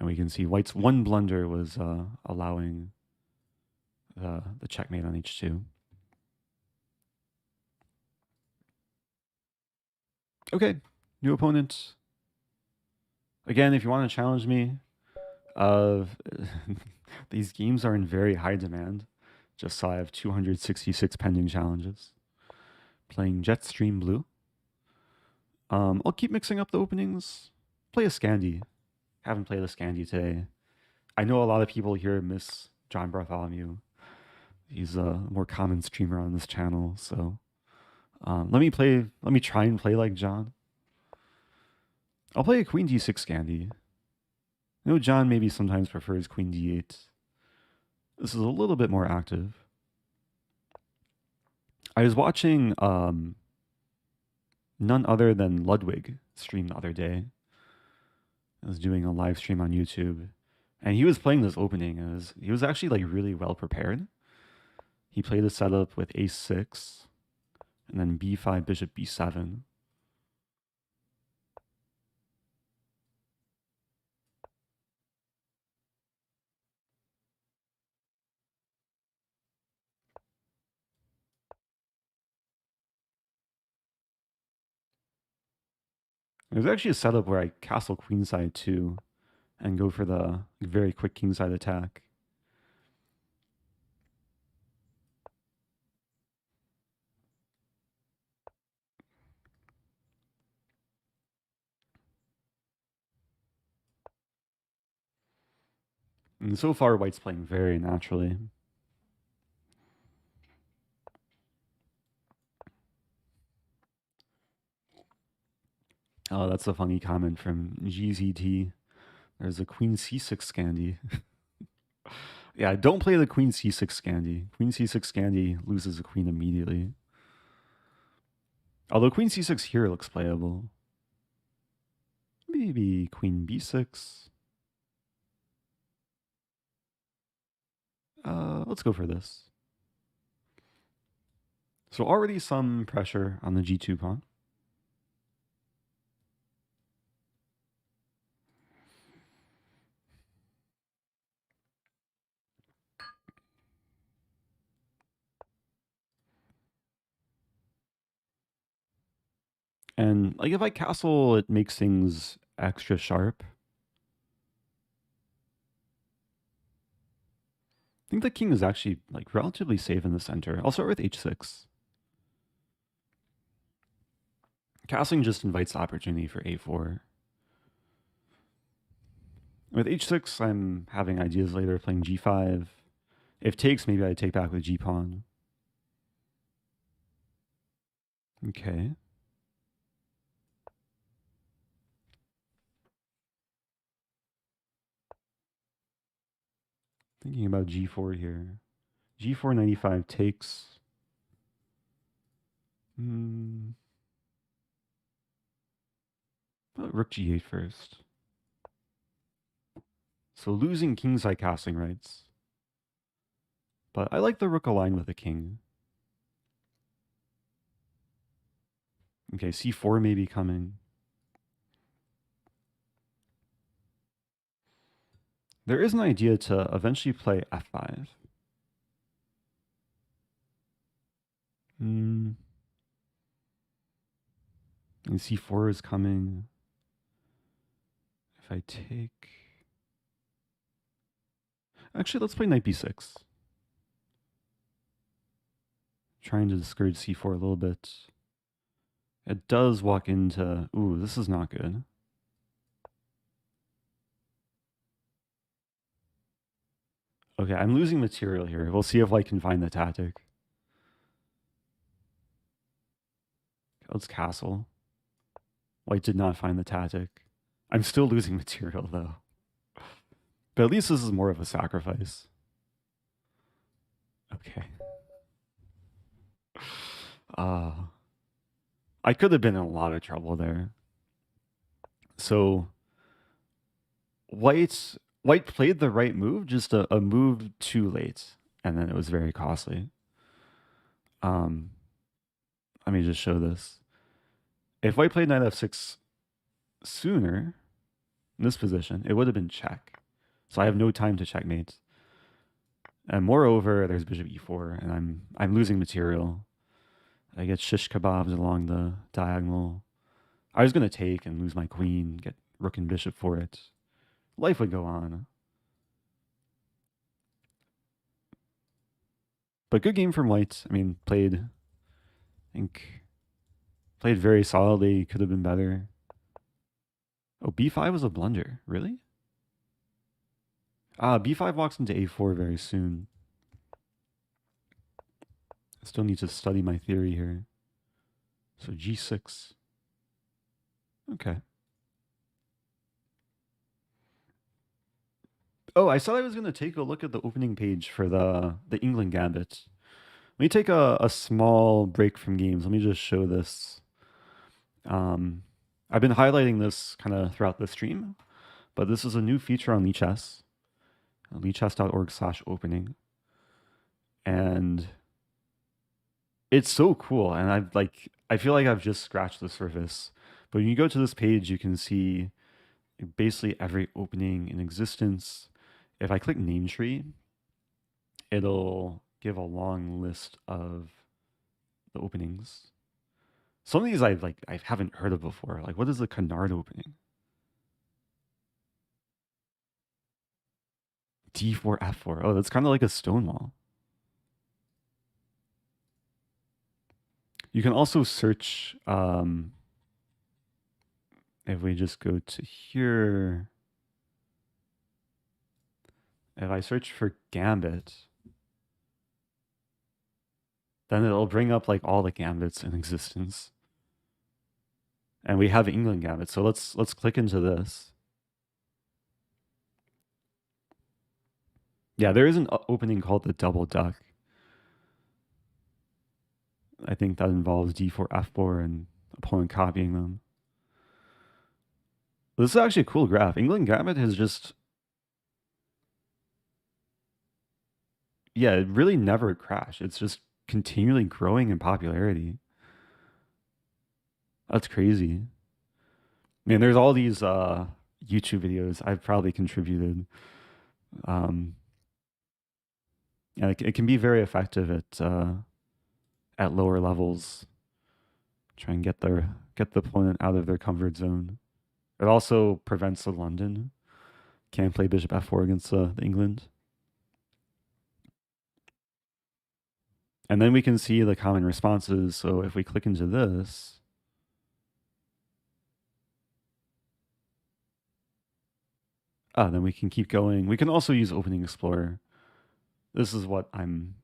And we can see White's one blunder was allowing the checkmate on h2. Okay, new opponent. Again, if you want to challenge me, uh, these games are in very high demand. Just saw I have 266 pending challenges. Playing Jetstream Blue. I'll keep mixing up the openings. Play a Scandi. Haven't played a Scandi today. I know a lot of people here miss John Bartholomew. He's a more common streamer on this channel, so let me try and play like John. I'll play a Queen D6 Scandi. I know John maybe sometimes prefers Queen D8. This is a little bit more active. I was watching none other than Ludwig stream the other day. I was doing a live stream on YouTube, and he was playing this opening. He was actually like really well prepared. He played a setup with a6, and then b5, bishop b7. There's actually a setup where I castle queenside too and go for the very quick kingside attack. And so far, white's playing very naturally. Oh, that's a funny comment from GZT. There's a queen c6 Scandi. Yeah, don't play the queen c6 Scandi. Queen c6 Scandi loses a queen immediately. Although queen c6 here looks playable. Maybe queen b6. Let's go for this. So already some pressure on the g2 pawn. And like if I castle, it makes things extra sharp. I think the king is actually like relatively safe in the center. I'll start with h6. Castling just invites the opportunity for a4. With h6, I'm having ideas later playing g5. If takes, maybe I take back with g pawn. Okay. Thinking about g4 here. g4 95 takes. Rook g8 first. So losing kingside castling rights. But I like the rook aligned with the king. Okay, c4 may be coming. There is an idea to eventually play f5. And c4 is coming. If I take... Actually, let's play knight b6. Trying to discourage c4 a little bit. It does walk into... Ooh, this is not good. Okay, I'm losing material here. We'll see if White can find the tactic. Let's castle. White did not find the tactic. I'm still losing material, though. But at least this is more of a sacrifice. Okay. I could have been in a lot of trouble there. So White played the right move, just a move too late, and then it was very costly. Let me just show this. If White played knight f6 sooner in this position, it would have been check. So I have no time to checkmate. And moreover, there's bishop e4, and I'm losing material. I get shish kebabs along the diagonal. I was going to take and lose my queen, get rook and bishop for it. Life would go on. But good game from White. I mean, played very solidly. Could have been better. Oh, b5 was a blunder. Really? B5 walks into a4 very soon. I still need to study my theory here. So g6. Okay. Oh, I said I was going to take a look at the opening page for the England Gambit. Let me take a small break from games. Let me just show this. I've been highlighting this kind of throughout the stream, but this is a new feature on Lichess, lichess.org/opening. And it's so cool. And I feel like I've just scratched the surface. But when you go to this page, you can see basically every opening in existence. If I click name tree, it'll give a long list of the openings. Some of these I haven't heard of before. Like, what is the canard opening? D4 F4. Oh, that's kind of like a Stonewall. You can also search. If we just go to here, if I search for Gambit, then it'll bring up like all the gambits in existence. And we have England Gambit. So let's click into this. Yeah, there is an opening called the double duck. I think that involves D4 F4 and opponent copying them. This is actually a cool graph. England Gambit has just, yeah, it really never crashed. It's just continually growing in popularity. That's crazy. I mean, there's all these YouTube videos I've probably contributed. Um, and it can be very effective at lower levels. Try and get the opponent out of their comfort zone. It also prevents the London. Can't play Bishop F4 against the England. And then we can see the common responses. So if we click into this, then we can keep going. We can also use Opening Explorer. This is what I'm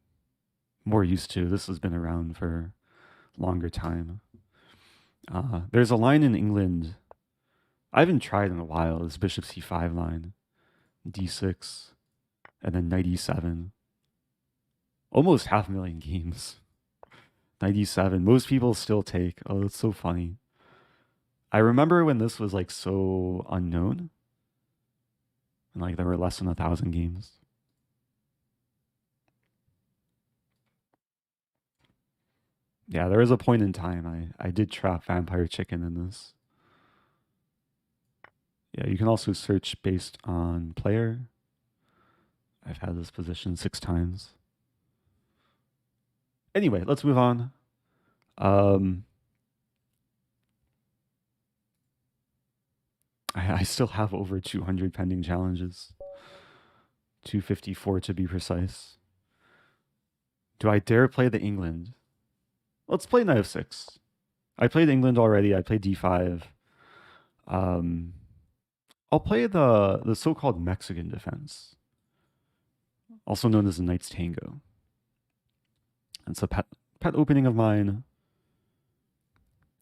more used to. This has been around for a longer time. There's a line in England I haven't tried in a while. This Bishop C5 line, D6, and then Knight E7. Almost 500,000 games. Knight E7. Most people still take. Oh, that's so funny. I remember when this was like so unknown, and like there were less than 1,000 games. Yeah, there was a point in time I did trap Vampire Chicken in this. Yeah, you can also search based on player. I've had this position 6 times. Anyway, let's move on. I still have over 200 pending challenges. 254 to be precise. Do I dare play the England? Let's play Knight of 6. I played England already. I played D5. Um, I'll play the so-called Mexican defense, also known as the Knight's Tango. It's a pet opening of mine.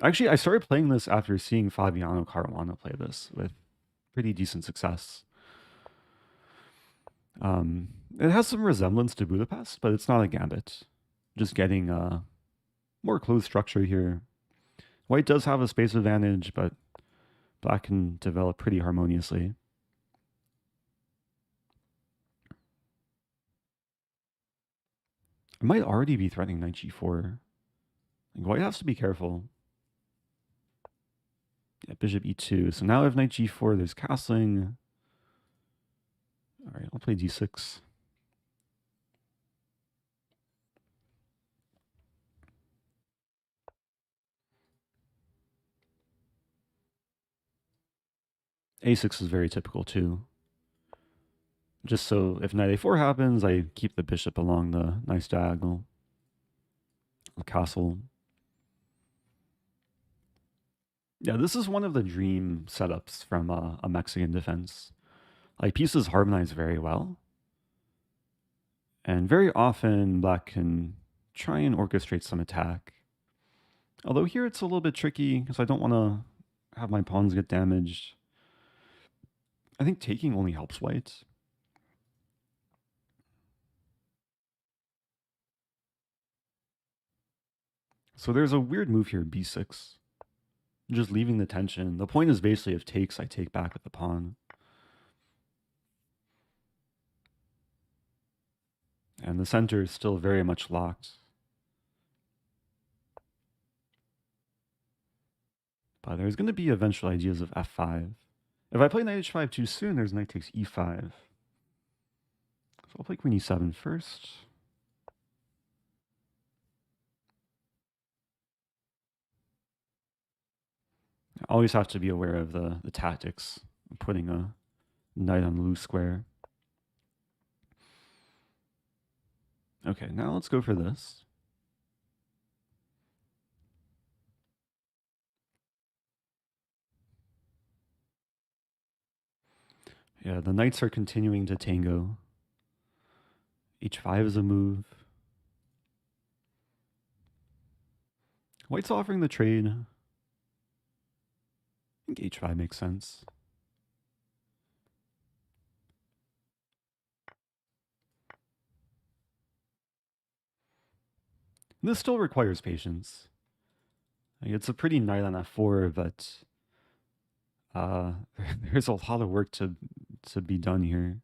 Actually, I started playing this after seeing Fabiano Caruana play this with pretty decent success. It has some resemblance to Budapest, but it's not a gambit. Just getting a more closed structure here. White does have a space advantage, but black can develop pretty harmoniously. I might already be threatening knight g4. Like, white has to be careful. Yeah, bishop e2. So now I have knight g4. There's castling. All right, I'll play d6. a6 is very typical too. Just so if knight a4 happens, I keep the bishop along the nice diagonal. The castle. Yeah, this is one of the dream setups from a Mexican defense. Like, pieces harmonize very well. And very often, black can try and orchestrate some attack. Although here it's a little bit tricky because I don't want to have my pawns get damaged. I think taking only helps white. So there's a weird move here, b6. Just leaving the tension. The point is basically if takes, I take back with the pawn. And the center is still very much locked. But there's going to be eventual ideas of f5. If I play knight h5 too soon, there's knight takes e5. So I'll play queen e7 first. Always have to be aware of the tactics of putting a knight on the loose square. Okay, now let's go for this. Yeah, the knights are continuing to tango. H5 is a move. White's offering the trade. I think H5 makes sense. This still requires patience. Like, it's a pretty knight on F4, but uh, there's a lot of work to be done here.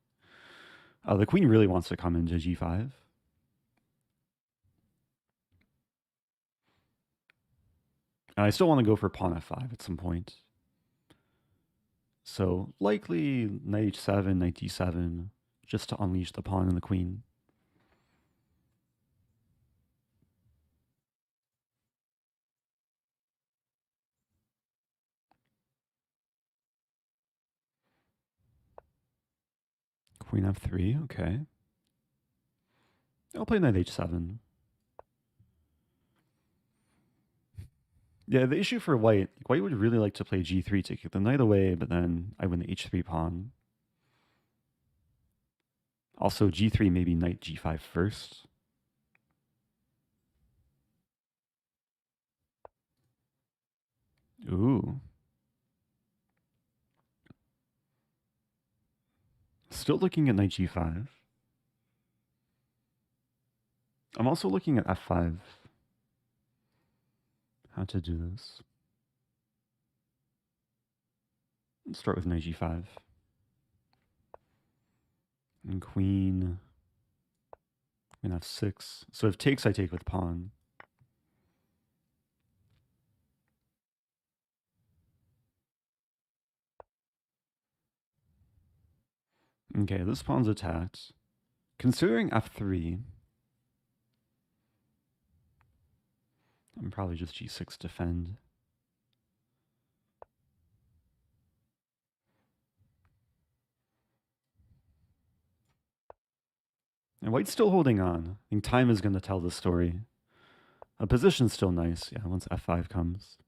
The queen really wants to come into G5. And I still want to go for pawn F5 at some point. So likely knight H7, knight D7, just to unleash the pawn and the queen. Queen F3, okay. I'll play knight H7. Yeah, the issue for white would really like to play G3 to kick the knight away, but then I win the H3 pawn. Also, G3, maybe knight G5 first. Ooh. Still looking at knight G5. I'm also looking at F5. How to do this. Let's start with knight G5. And queen F6. So if takes, I take with pawn. Okay, this pawn's attacked. Considering F3, I'm probably just G6 defend. And white's still holding on. I think time is going to tell the story. A position's still nice, yeah, once F5 comes.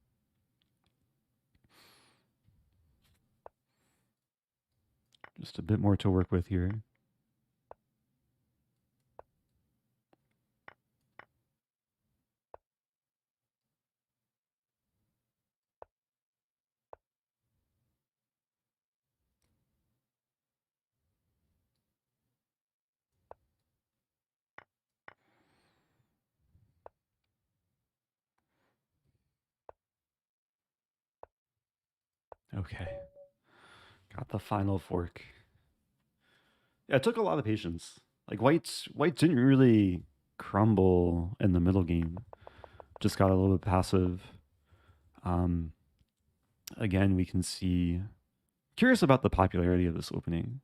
Just a bit more to work with here. Okay. Got the final fork. Yeah, it took a lot of patience. Like white didn't really crumble in the middle game. Just got a little bit passive. Um, again, we can see. Curious about the popularity of this opening.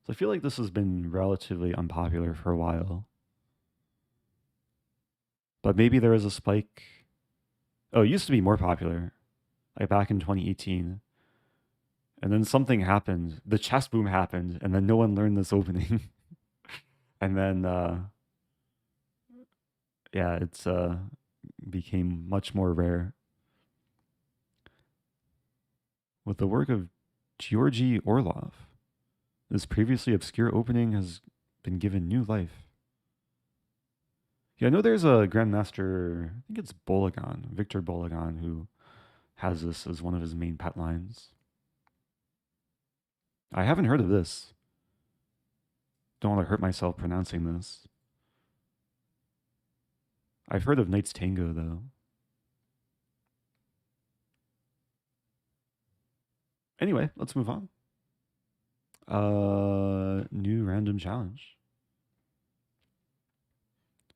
So I feel like this has been relatively unpopular for a while. But maybe there is a spike. Oh, it used to be more popular, like back in 2018. And then something happened. The chess boom happened, and then no one learned this opening. And then, yeah, it's became much more rare. With the work of Georgy Orlov, this previously obscure opening has been given new life. Yeah, I know there's a grandmaster, I think it's Bologan, Victor Bologan, who has this as one of his main pet lines. I haven't heard of this. Don't want to hurt myself pronouncing this. I've heard of Knight's Tango, though. Anyway, let's move on. New random challenge.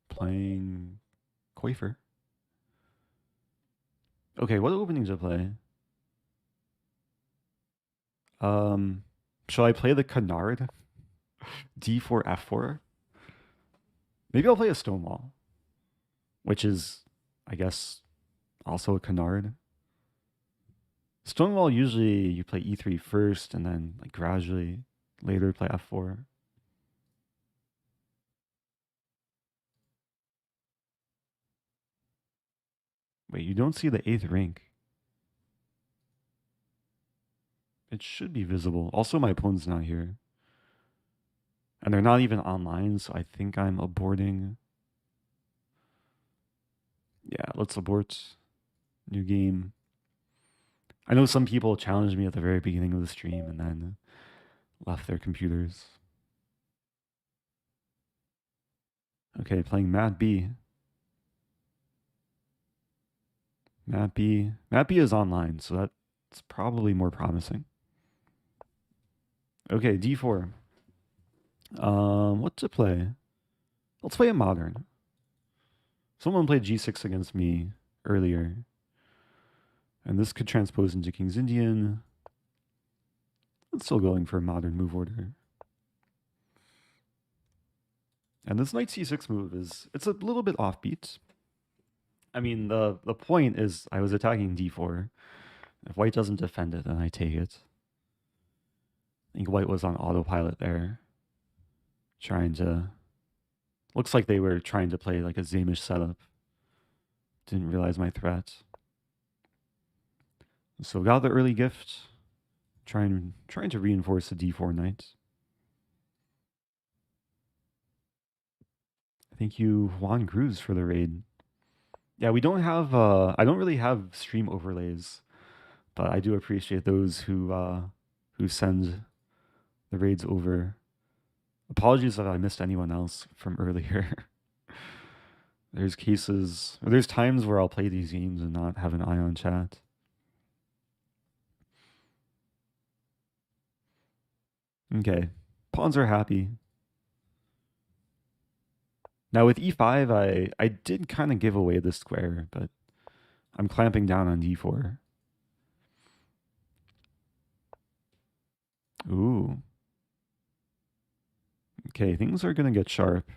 Playing Quafer. Okay, what opening to play? Shall I play the canard? D4, F4? Maybe I'll play a Stonewall, which is, I guess, also a canard. Stonewall, usually you play e3 first and then like gradually later play f4. Wait, you don't see the 8th rank. It should be visible. Also, my opponent's not here. And they're not even online, so I think I'm aborting. Yeah, let's abort. New game. I know some people challenged me at the very beginning of the stream and then left their computers. Okay, playing Mat B. Mat B. Mat B is online, so that's probably more promising. Okay, D4. What to play? Let's play a modern. Someone played G6 against me earlier. And this could transpose into King's Indian. I'm still going for a modern move order. And this knight c6 move it's a little bit offbeat. I mean, the point is I was attacking d4. If white doesn't defend it, then I take it. I think white was on autopilot there. Trying to... Looks like they were trying to play like a Zamish setup. Didn't realize my threat. So got the early gift. Trying to reinforce the d4 knight. Thank you, Juan Cruz, for the raid. Yeah, we don't have... I don't really have stream overlays. But I do appreciate those who send the raids over. Apologies if I missed anyone else from earlier. There's times where I'll play these games and not have an eye on chat. Okay, pawns are happy. Now with e5, I did kind of give away the square, but I'm clamping down on d4. Ooh. Okay, things are going to get sharp.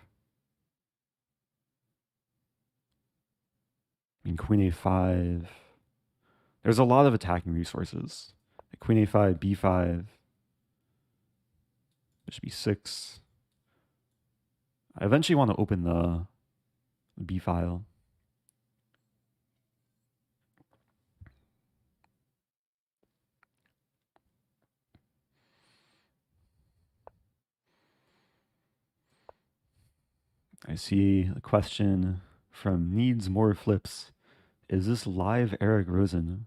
I mean, queen a5. There's a lot of attacking resources. Queen a5, b5. Bishop b6. I eventually want to open the B file. I see a question from Needs More Flips. Is this live Eric Rosen?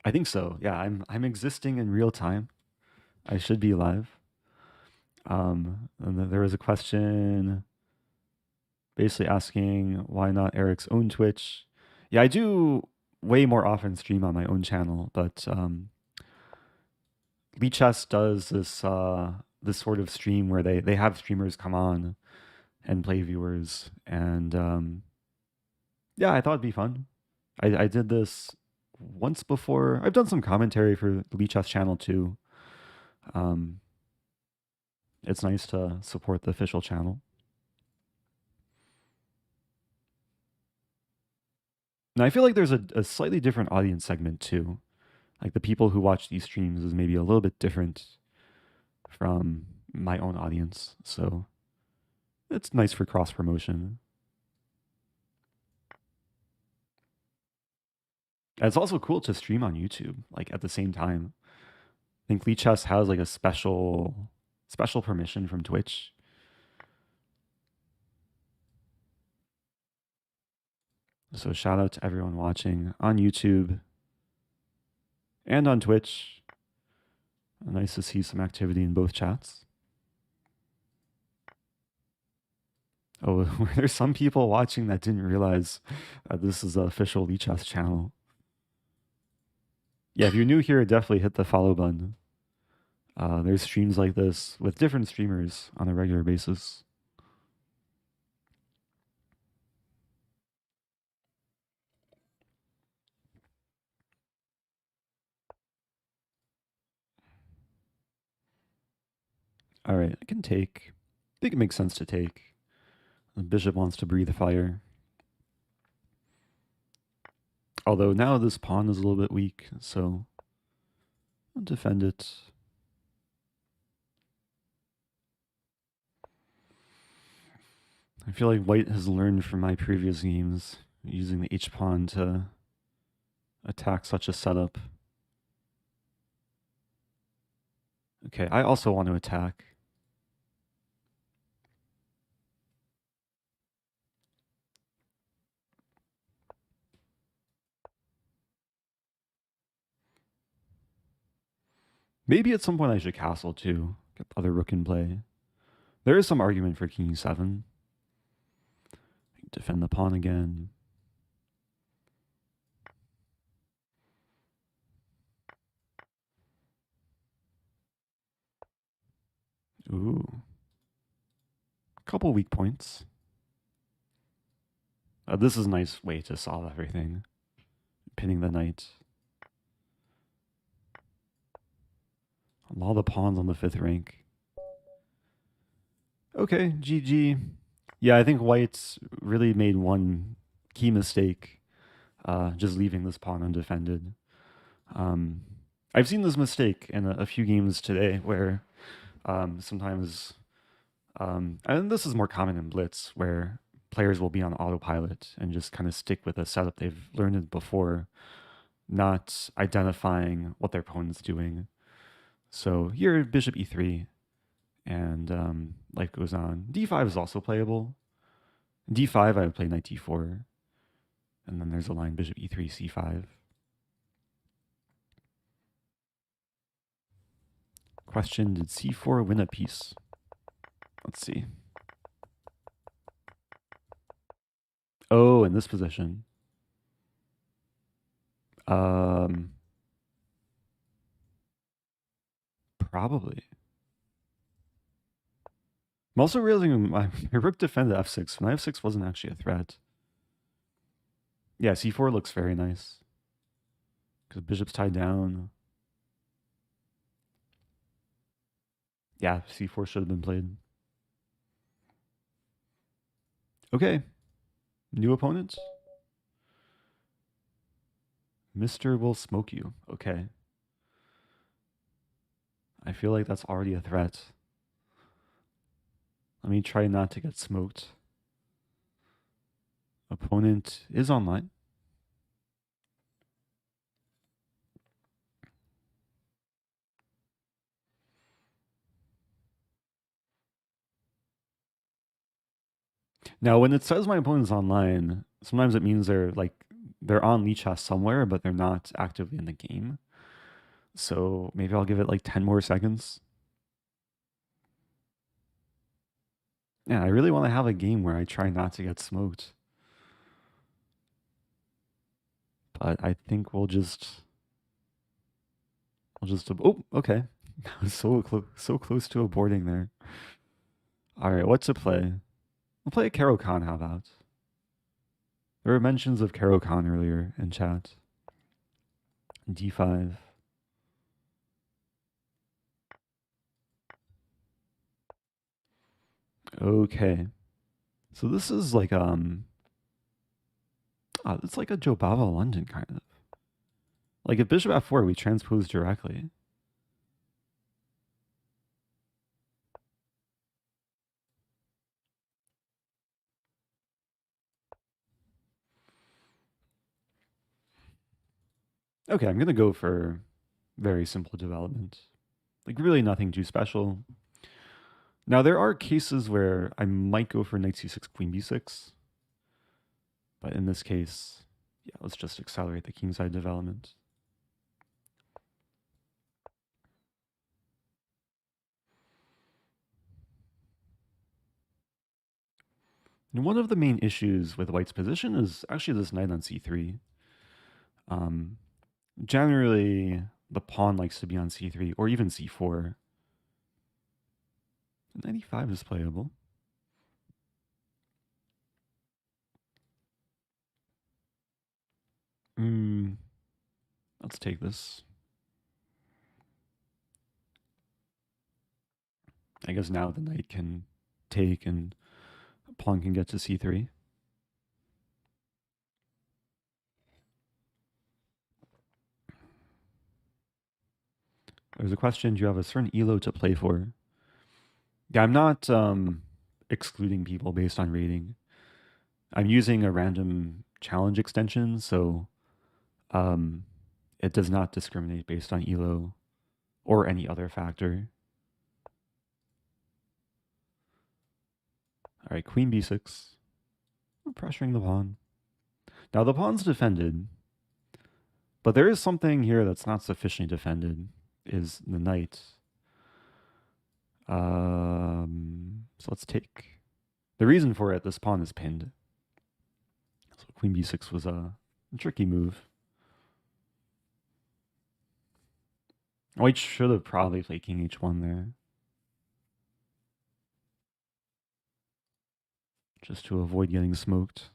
I think so. Yeah, I'm existing in real time. I should be live. And then there was a question basically asking why not Eric's own Twitch. Yeah, I do way more often stream on my own channel, but Lichess does this sort of stream where they have streamers come on and play viewers, and yeah, I thought it'd be fun. I did this once before. I've done some commentary for the Lichess channel too. It's nice to support the official channel. And I feel like there's a slightly different audience segment too. Like the people who watch these streams is maybe a little bit different from my own audience. So it's nice for cross promotion. And it's also cool to stream on YouTube, like at the same time. I think Lichess has like a special permission from Twitch. So shout out to everyone watching on YouTube and on Twitch. Nice to see some activity in both chats. Oh, there's some people watching that didn't realize that this is the official Lichess channel. Yeah, if you're new here, definitely hit the follow button. There's streams like this with different streamers on a regular basis. All right, I can take. I think it makes sense to take. The bishop wants to breathe fire. Although now this pawn is a little bit weak, so I'll defend it. I feel like white has learned from my previous games using the h-pawn to attack such a setup. Okay, I also want to attack. Maybe at some point I should castle too. Get the other rook in play. There is some argument for king e7. Defend the pawn again. Ooh. Couple weak points. This is a nice way to solve everything. Pinning the knight. All the pawns on the 5th rank. Okay, GG. Yeah, I think white's really made one key mistake, just leaving this pawn undefended. I've seen this mistake in a few games today where sometimes, and this is more common in Blitz, where players will be on autopilot and just kind of stick with a setup they've learned it before, not identifying what their opponent's doing. So here, bishop e3, and life goes on. d5 is also playable. d5, I would play knight d4, and then there's a line bishop e3, c5. Question, did c4 win a piece? Let's see. Oh, in this position. Probably. I'm also realizing my rook defended f6. My f6 wasn't actually a threat. Yeah, c4 looks very nice. Because bishop's tied down. Yeah, c4 should have been played. Okay. New opponent? Mr. will smoke you. Okay. I feel like that's already a threat. Let me try not to get smoked. Opponent is online. Now, when it says my opponent's online, sometimes it means they're on Lichess somewhere, but they're not actively in the game. So maybe I'll give it like 10 more seconds. Yeah, I really want to have a game where I try not to get smoked. But I think we'll just oh, okay. so close to aborting there. All right, what to play? We'll play a Caro-Kann, how about? There were mentions of Caro-Kann earlier in chat. d5. Okay. So this is like it's like a Jobava London kind of. Like if bishop f4 we transpose directly. Okay, I'm gonna go for very simple development. Like really nothing too special. Now there are cases where I might go for knight c6, queen b6. But in this case, yeah, let's just accelerate the kingside development. And one of the main issues with white's position is actually this knight on c3. Generally, the pawn likes to be on c3 or even c4. Knight e5 is playable. Let's take this. I guess now the knight can take and pawn can get to c3. There's a question, do you have a certain elo to play for? Yeah, I'm not excluding people based on rating. I'm using a random challenge extension, so um, it does not discriminate based on elo or any other factor. All right, queen b6. I'm pressuring the pawn. Now the pawn's defended, but there is something here that's not sufficiently defended, is the knight. So let's take. The reason for it, this pawn is pinned. So queen b6 was a tricky move. White should have probably played king h1 there. Just to avoid getting smoked.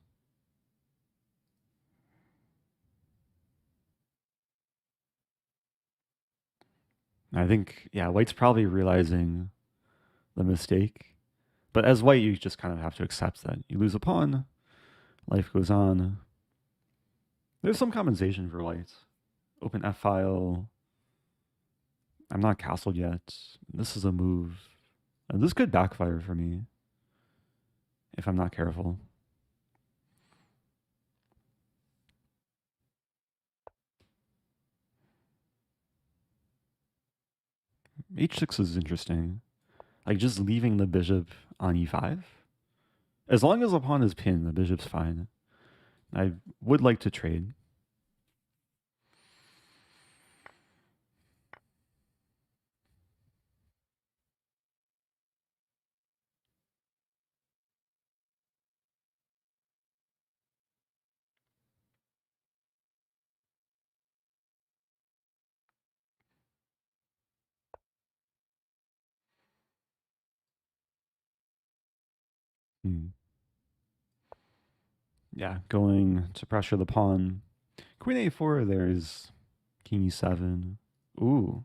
I think, yeah, white's probably realizing the mistake. But as white, you just kind of have to accept that. You lose a pawn, life goes on. There's some compensation for white. Open f file. I'm not castled yet. This is a move. This could backfire for me if I'm not careful. h6 is interesting. Like just leaving the bishop on e5. As long as the pawn is pinned, the bishop's fine. I would like to trade. Yeah, going to pressure the pawn. Queen a4, there's king e7. Ooh.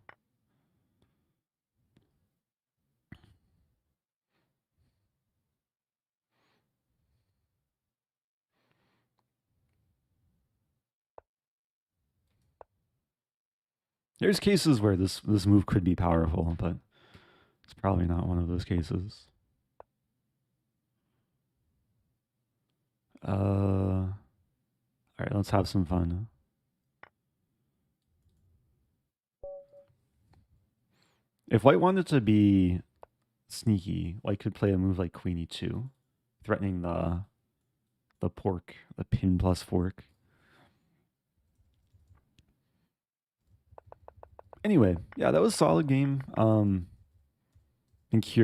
There's cases where this move could be powerful, but it's probably not one of those cases. All right, let's have some fun. If white wanted to be sneaky, white could play a move like queen e2, threatening the pork, the pin plus fork. Anyway, yeah, that was a solid game. I think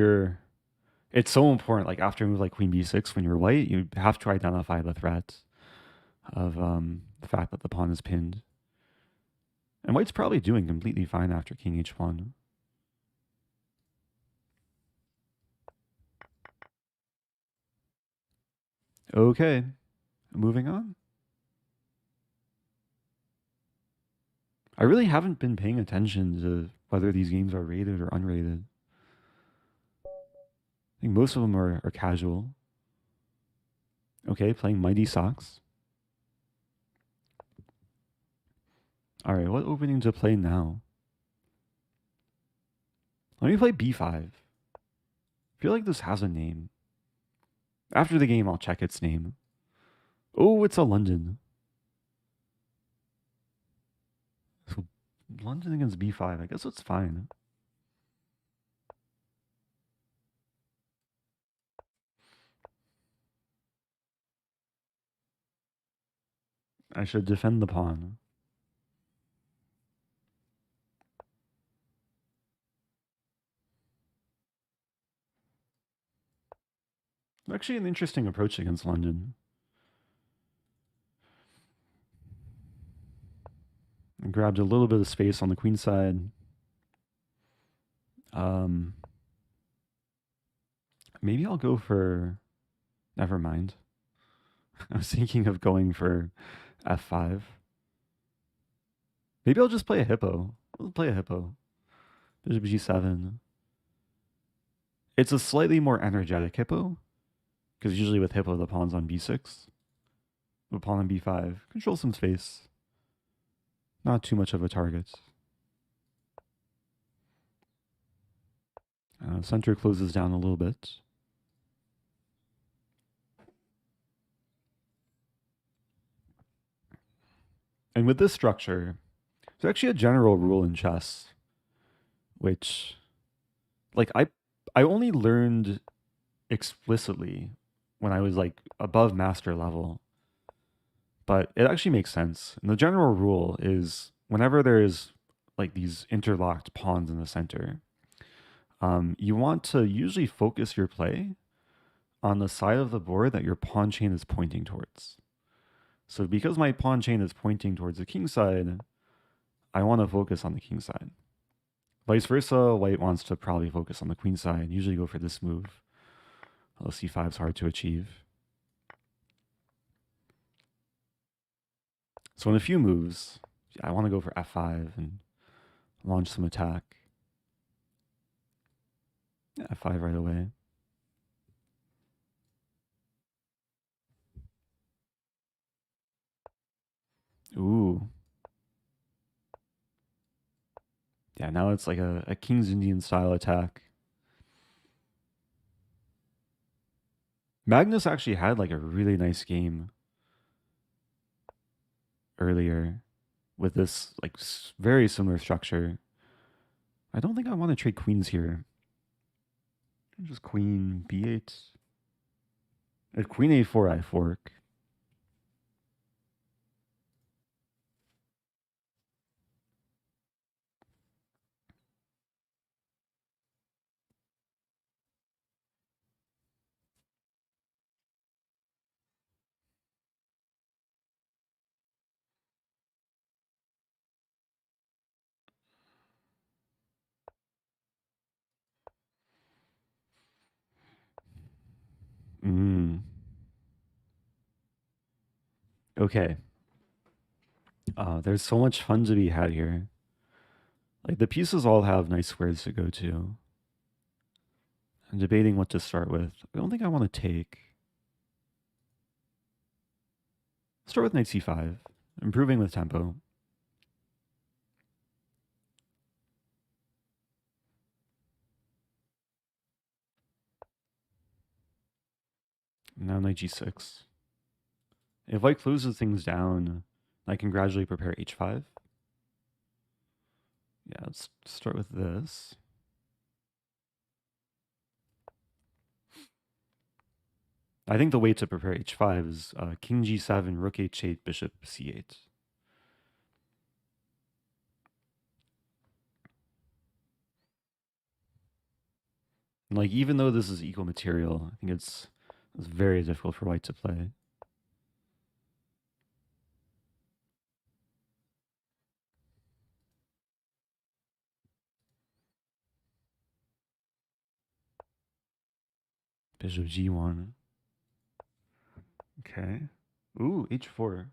it's so important, like after a move like queen b6, when you're white, you have to identify the threat of the fact that the pawn is pinned. And white's probably doing completely fine after king h1. Okay, moving on. I really haven't been paying attention to whether these games are rated or unrated. I think most of them are casual. Okay, playing Mighty Socks. All right, what opening to play now? Let me play b5. I feel like this has a name. After the game, I'll check its name. Oh, it's a London. So London against b5. I guess it's fine. I should defend the pawn. Actually, an interesting approach against London. I grabbed a little bit of space on the queen side. Maybe I'll go for. Never mind. I was thinking of going for f5. Maybe I'll just play a hippo. I'll play a hippo. Bishop g7. It's a slightly more energetic hippo, because usually with hippo the pawn's on b6. The pawn on b5. Control some space. Not too much of a target. Center closes down a little bit. And with this structure, there's actually a general rule in chess, which, like, I only learned explicitly when I was like above master level, but it actually makes sense. And the general rule is whenever there is like these interlocked pawns in the center, you want to usually focus your play on the side of the board that your pawn chain is pointing towards. So because my pawn chain is pointing towards the king side, I want to focus on the king side. Vice versa, white wants to probably focus on the queen side, usually go for this move. Although c5 is hard to achieve. So in a few moves, I want to go for f5 and launch some attack. Yeah, f5 right away. Ooh. Yeah, now it's like a King's Indian style attack. Magnus actually had like a really nice game earlier with this like very similar structure. I don't think I want to trade queens here. Just queen b8. At queen a4, I fork. Mm. Okay. There's so much fun to be had here. Like the pieces all have nice squares to go to. I'm debating what to start with. I don't think I want to take. Start with knight c5, improving with tempo. Now knight g6. If white closes things down, I can gradually prepare h5. Yeah, let's start with this. I think the way to prepare h5 is king g7, rook h8, bishop c8. And like even though this is equal material, I think it's very difficult for white to play. Bishop g1. Okay. Ooh, h4.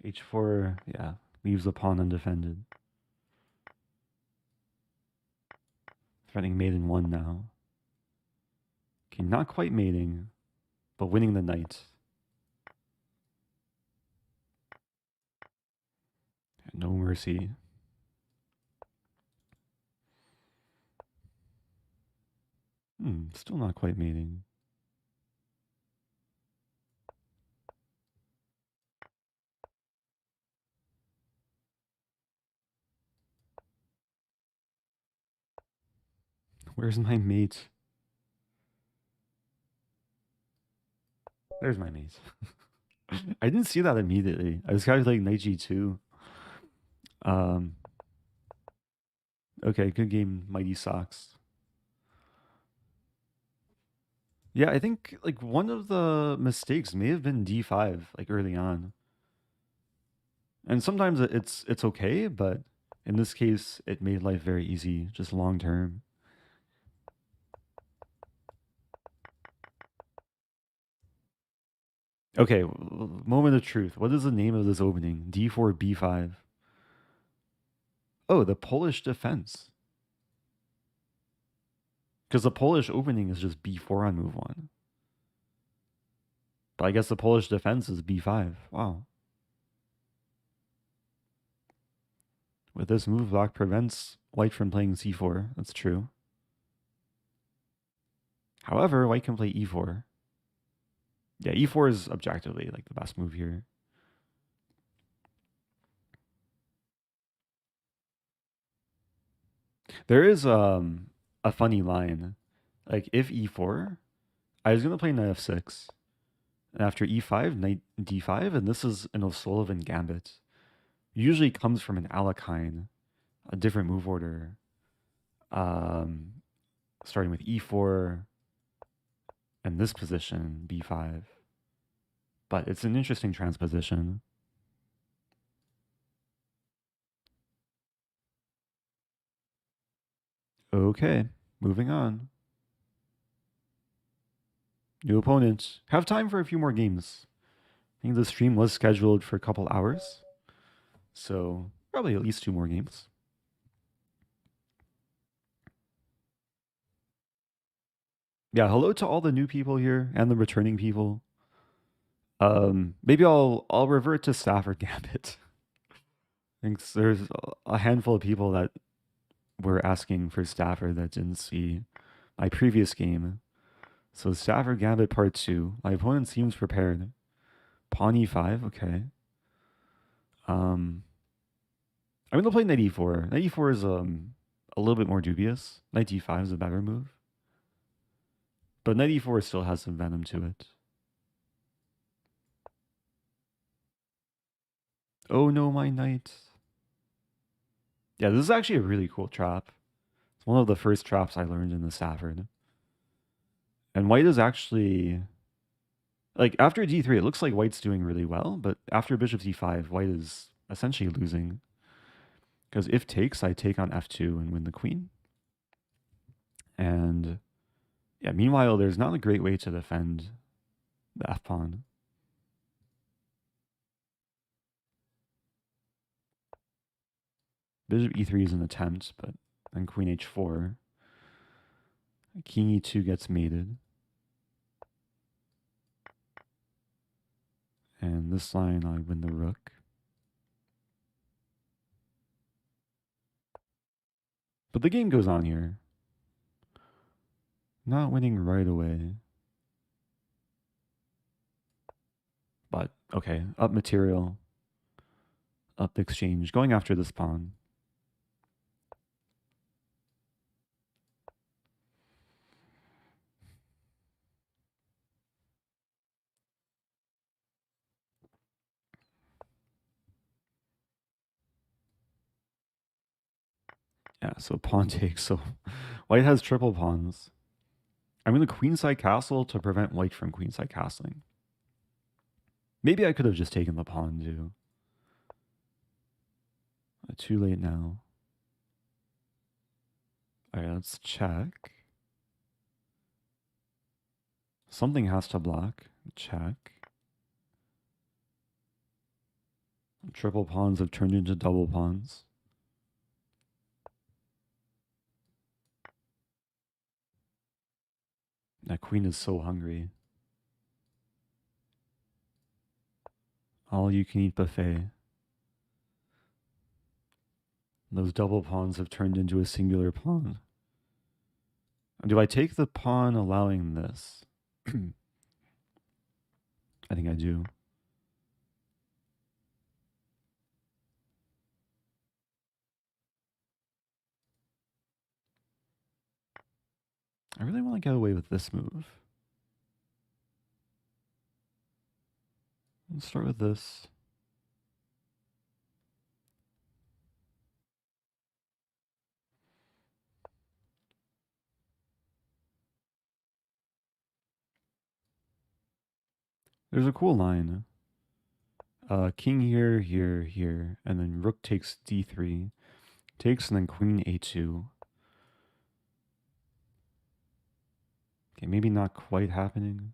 h4, yeah, leaves the pawn undefended. Threatening mate in 1 now. Okay, not quite mating, but winning the knight. No mercy. Still not quite mating. Where's my mate? There's my mate. I didn't see that immediately. I was calculating knight g2. Okay, good game, Mighty Sox. Yeah, I think like one of the mistakes may have been d5 like early on. And sometimes it's okay, but in this case it made life very easy just long term. Okay, moment of truth. What is the name of this opening? d4 b5. Oh, the Polish defense. Because the Polish opening is just b4 on move 1. But I guess the Polish defense is b5. Wow. With this move, black prevents white from playing c4. That's true. However, white can play e4. Yeah, e4 is objectively like the best move here. There is a funny line. Like if e4, I was gonna play knight f6. And after e5, knight d5, and this is an O'Sullivan Gambit. Usually comes from an Alekhine, a different move order. Um, Starting with e4 and this position, b5. But it's an interesting transposition. Okay, moving on. New opponent. Have time for a few more games. I think the stream was scheduled for a couple hours. So probably at least 2 more games. Yeah, hello to all the new people here and the returning people. Maybe I'll revert to Stafford Gambit. I think there's a handful of people that were asking for Stafford that didn't see my previous game. So Stafford Gambit Part 2. My opponent seems prepared. Pawn e5, okay. I'm gonna play knight e4. Knight e4 is a little bit more dubious. Knight d5 is a better move. But knight e4 still has some venom to it. Oh no, my knight. Yeah, this is actually a really cool trap. It's one of the first traps I learned in the Stafford. And white is actually like after d3, it looks like white's doing really well, but after bishop d5, white is essentially losing. Because if takes, I take on f2 and win the queen. And yeah, meanwhile, there's not a great way to defend the f pawn. Bishop e3 is an attempt, but then queen h4. King e2 gets mated. And this line, I win the rook. But the game goes on here. Not winning right away. But, okay, up material. Up exchange. Going after this pawn. Yeah, so pawn takes. So white has triple pawns. I'm in the queenside castle to prevent white from queenside castling. Maybe I could have just taken the pawn too. Too late now. Alright, let's check. Something has to block. Check. Triple pawns have turned into double pawns. That queen is so hungry. All you can eat buffet. Those double pawns have turned into a singular pawn. Do I take the pawn allowing this? I think I do. I really want to get away with this move. Let's start with this. There's a cool line. King here, here, here, and then rook takes d3. Takes and then queen a2. Okay, maybe not quite happening.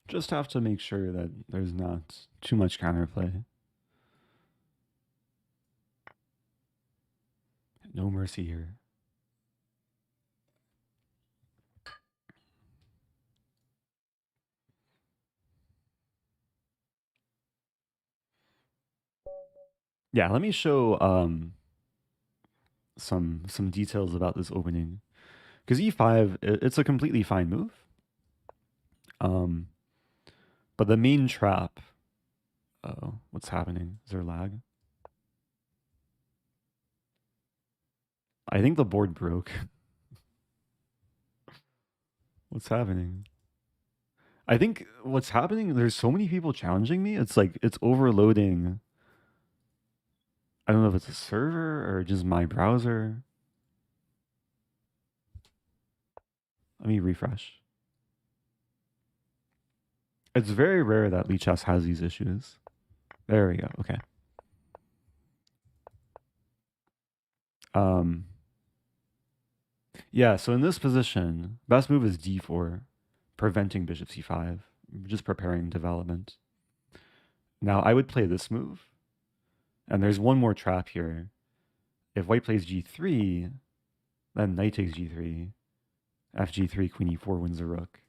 Just have to make sure that there's not too much counterplay. No mercy here. Yeah, let me show some details about this opening. Because e5, it's a completely fine move. Um, but the main trap. Oh, what's happening? Is there lag? I think the board broke. What's happening? I think what's happening, there's so many people challenging me. It's like it's overloading. I don't know if it's a server or just my browser. Let me refresh. It's very rare that Lichess has these issues. There we go. Okay. Um, yeah, so in this position, best move is d4, preventing bishop c5, just preparing development. Now I would play this move, and there's one more trap here. If white plays g3, then knight takes g3, fg3, queen e4 wins the rook.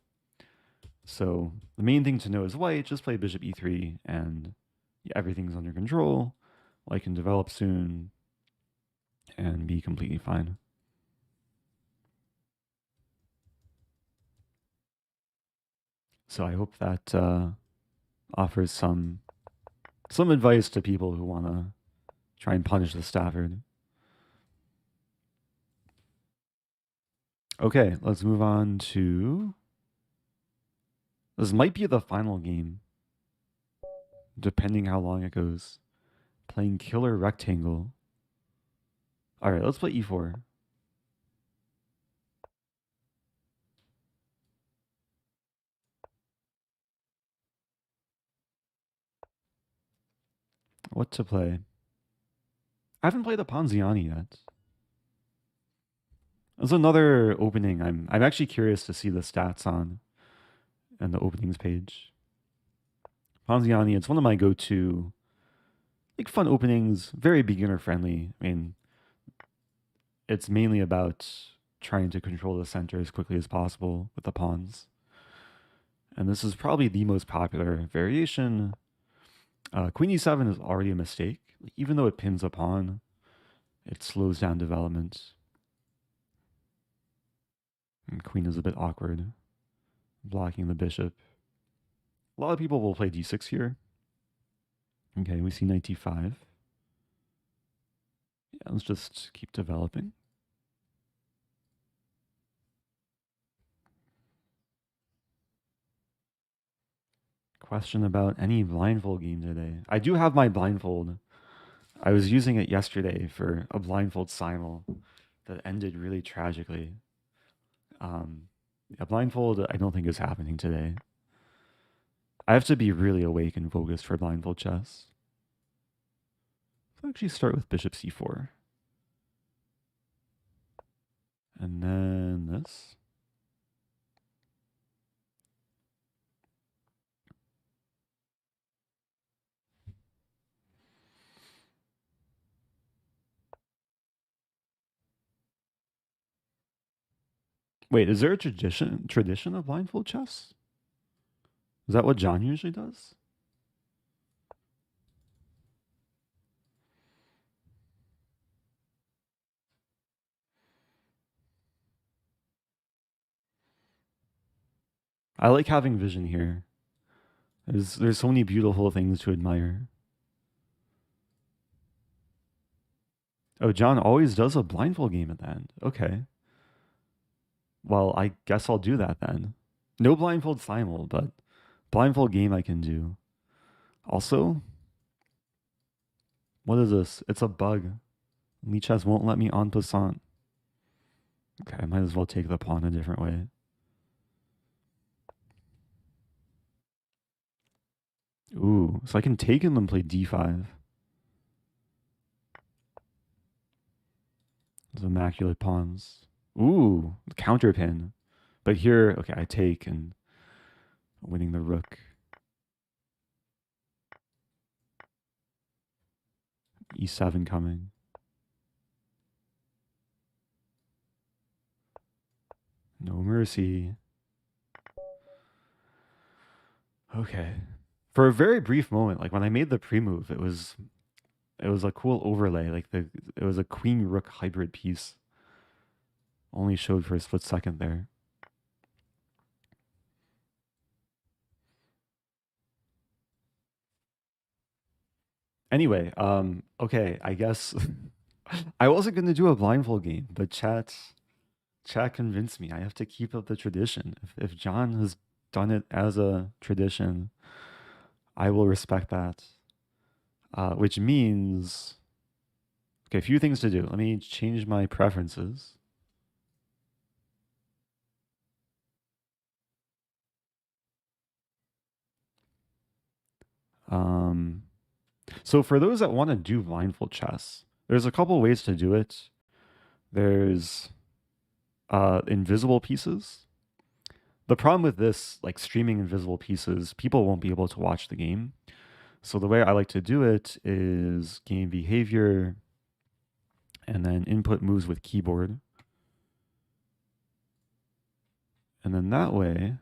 So the main thing to know is white, just play bishop e3, and everything's under control. White can develop soon and be completely fine. So I hope that offers some advice to people who want to try and punish the Stafford. Okay, let's move on to... This might be the final game, depending how long it goes. Playing Killer Rectangle. All right, let's play e4. What to play? I haven't played the Ponziani yet. There's another opening I'm actually curious to see the stats on and the openings page. Ponziani, it's one of my go-to like fun openings, very beginner friendly. I mean, it's mainly about trying to control the center as quickly as possible with the pawns. And this is probably the most popular variation. Queen e7 is already a mistake. Even though it pins a pawn, it slows down development. And queen is a bit awkward, blocking the bishop. A lot of people will play d6 here. Okay, we see knight d5. Yeah, let's just keep developing. Question about any blindfold game today. I do have my blindfold. I was using it yesterday for a blindfold simul that ended really tragically. A blindfold I don't think is happening today. I have to be really awake and focused for blindfold chess. I'll actually start with bishop c4. And then this. Wait, is there a tradition of blindfold chess? Is that what John usually does? I like having vision here. There's so many beautiful things to admire. Oh, John always does a blindfold game at the end. Okay. Well, I guess I'll do that then. No blindfold simul, but blindfold game I can do. Also, what is this? It's a bug. Lichess won't let me en passant. Okay, I might as well take the pawn a different way. Ooh, so I can take him and play d5. Those immaculate pawns. Ooh, counterpin. But here, okay, I take and winning the rook. E7 coming. No mercy. Okay. For a very brief moment, like when I made the pre-move, it was It was a cool overlay. Like it was a queen rook hybrid piece. Only showed for a split second there. Anyway, okay, I guess I wasn't gonna do a blindfold game, but chat convinced me. I have to keep up the tradition. If John has done it as a tradition, I will respect that. Which means, okay, a few things to do. Let me change my preferences. Um, so for those that want to do blindfold chess, there's a couple ways to do it. There's invisible pieces. The problem with this, like streaming invisible pieces, people won't be able to watch the game. So the way I like to do it is game behavior and then input moves with keyboard. And then that way,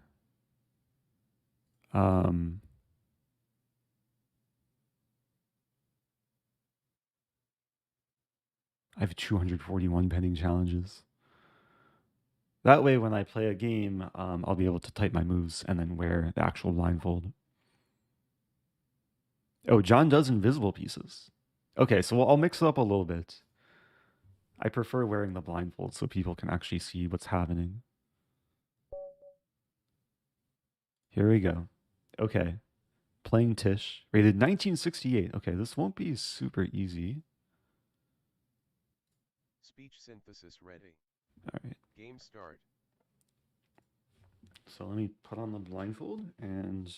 um, I have 241 pending challenges. That way, when I play a game, I'll be able to type my moves and then wear the actual blindfold. Oh, John does invisible pieces. Okay, so I'll mix it up a little bit. I prefer wearing the blindfold so people can actually see what's happening. Here we go. Okay. Playing Tish. Rated 1968. Okay, this won't be super easy. Speech synthesis ready. All right. Game start. So let me put on the blindfold and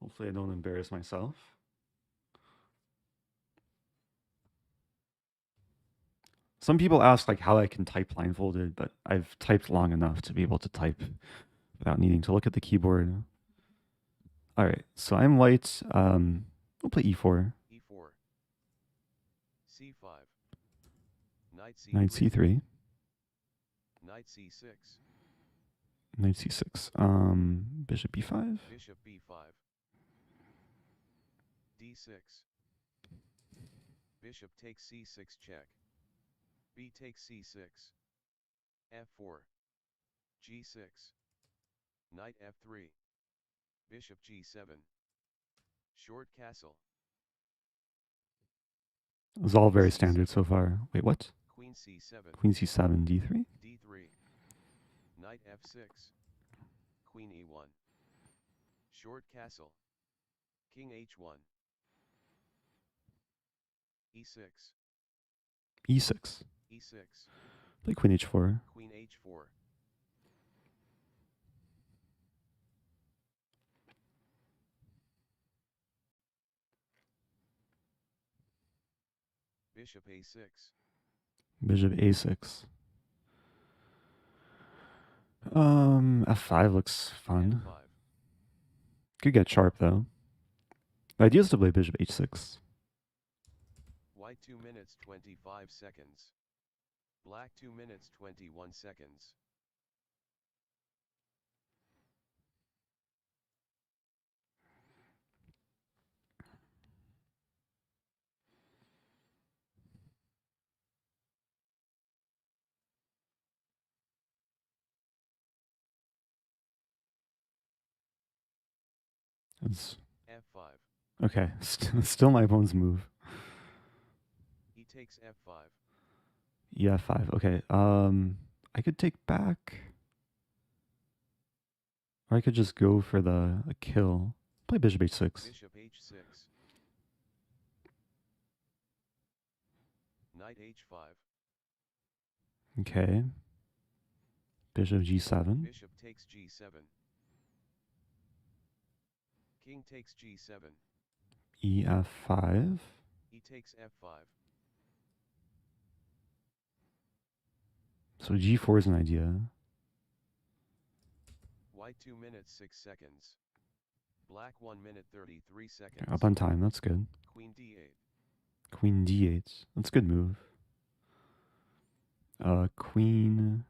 hopefully I don't embarrass myself. Some people ask like how I can type blindfolded, but I've typed long enough to be able to type without needing to look at the keyboard. All right, so I'm white. We'll play e4. E4. C5. Knight C3. Knight c3. Knight C6. Knight c6. Bishop b5. Bishop B5. D6. Bishop takes C6 check. B takes C6. F4. G6. Knight F3. Bishop G7. Short castle. It's all very standard so far. Wait, what? Queen C7. Queen c7, d3. D3. Knight F6. Queen E1. Short castle. King H1. E6. e6. E6. Play queen h4. Queen H4. Bishop A6. Bishop a6. F5 looks fun. F5. Could get sharp though. The idea is to play bishop h6. White 2 minutes 25 seconds. Black 2 minutes 21 seconds. It's F5. okay. Still my opponent's move. He takes F5. Ef5. Okay. I could take back, or I could just go for the kill. Play bishop h6. Bishop H6. Knight H5. Okay. Bishop g7. Bishop takes G7. King takes G7. Ef5. He takes F5. So g4 is an idea. White 2 minutes 6 seconds. Black 1 minute 33 seconds. Okay, up on time. That's good. Queen D8. Queen d8. That's a good move. Queen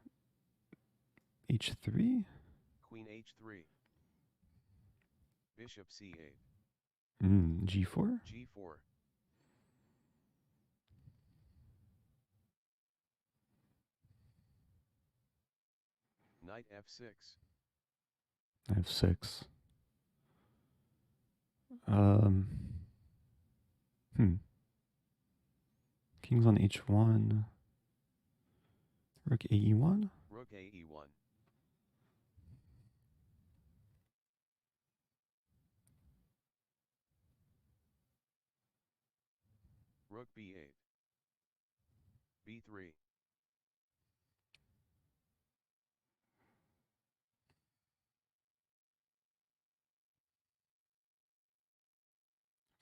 h3. Queen H3. Bishop C8. G4. G4. Knight f6. I have 6. Um, King's on h1. Rook ae1. Rook ae1. Rook b8. b3.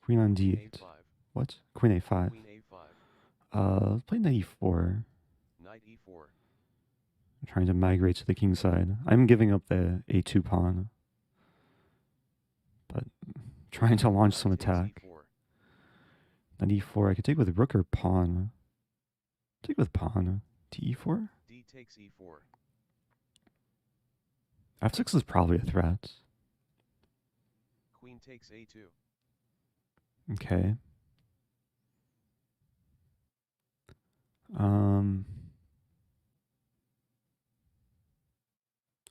Queen on Queen d8. a5. What? Queen a5. Queen a5. Let's play knight e4. Knight e4. I'm trying to migrate to the king side. I'm giving up the a2 pawn, but trying to launch some Knight takes attack. e4. Knight e4. I could take with rook or pawn. Take with pawn. To e4. D takes e4. f6 is probably a threat. Queen takes a2. Okay.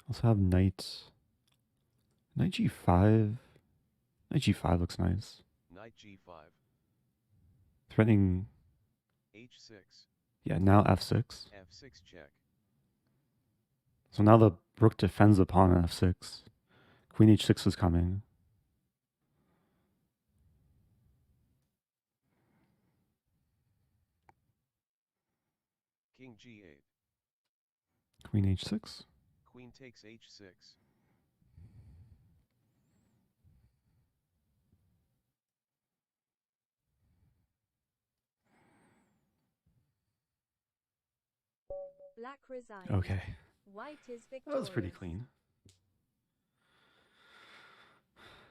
Also have knight g5. Knight g5 looks nice. Knight g5. Threatening. h6. Yeah, now f6. f6 check. So now the rook defends the pawn on f6. Queen h6 is coming. King g8. Queen h6. Queen takes h6. Black resigned. Okay. White is victorious. That was pretty clean.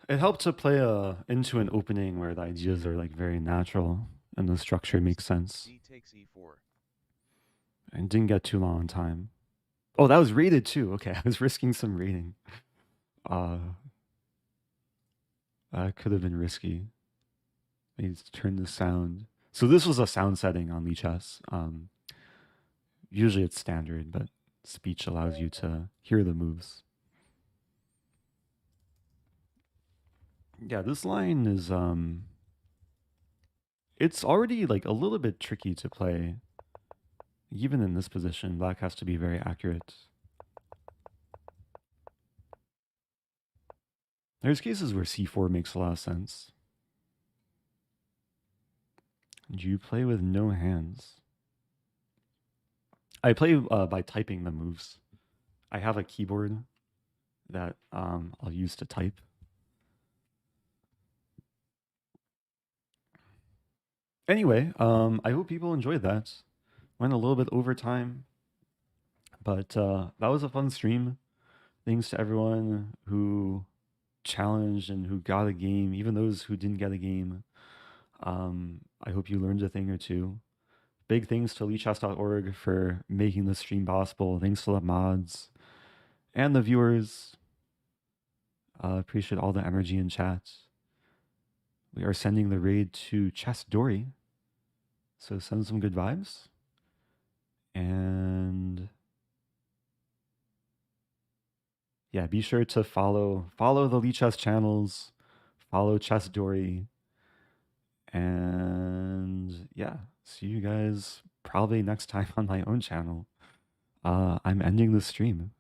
It helped to play into an opening where the ideas are like very natural and the structure makes sense. D takes e4. And didn't get too long on time. Oh, that was rated too. Okay, I was risking some rating. That could have been risky. I need to turn the sound. So this was a sound setting on Lichess. Usually it's standard, but speech allows you to hear the moves. Yeah, this line is it's already like a little bit tricky to play. Even in this position, black has to be very accurate. There's cases where c4 makes a lot of sense. Do you play with no hands? I play by typing the moves. I have a keyboard that I'll use to type. Anyway, I hope people enjoyed that. Went a little bit over time, but that was a fun stream. Thanks to everyone who challenged and who got a game, even those who didn't get a game. I hope you learned a thing or two. Big thanks to lichess.org for making this stream possible. Thanks to the mods and the viewers. Appreciate all the energy in chat. We are sending the raid to Chess Dory. So send some good vibes. And yeah, be sure to follow the Lichess channels, follow Chess Dory. And yeah, see you guys probably next time on my own channel. I'm ending the stream.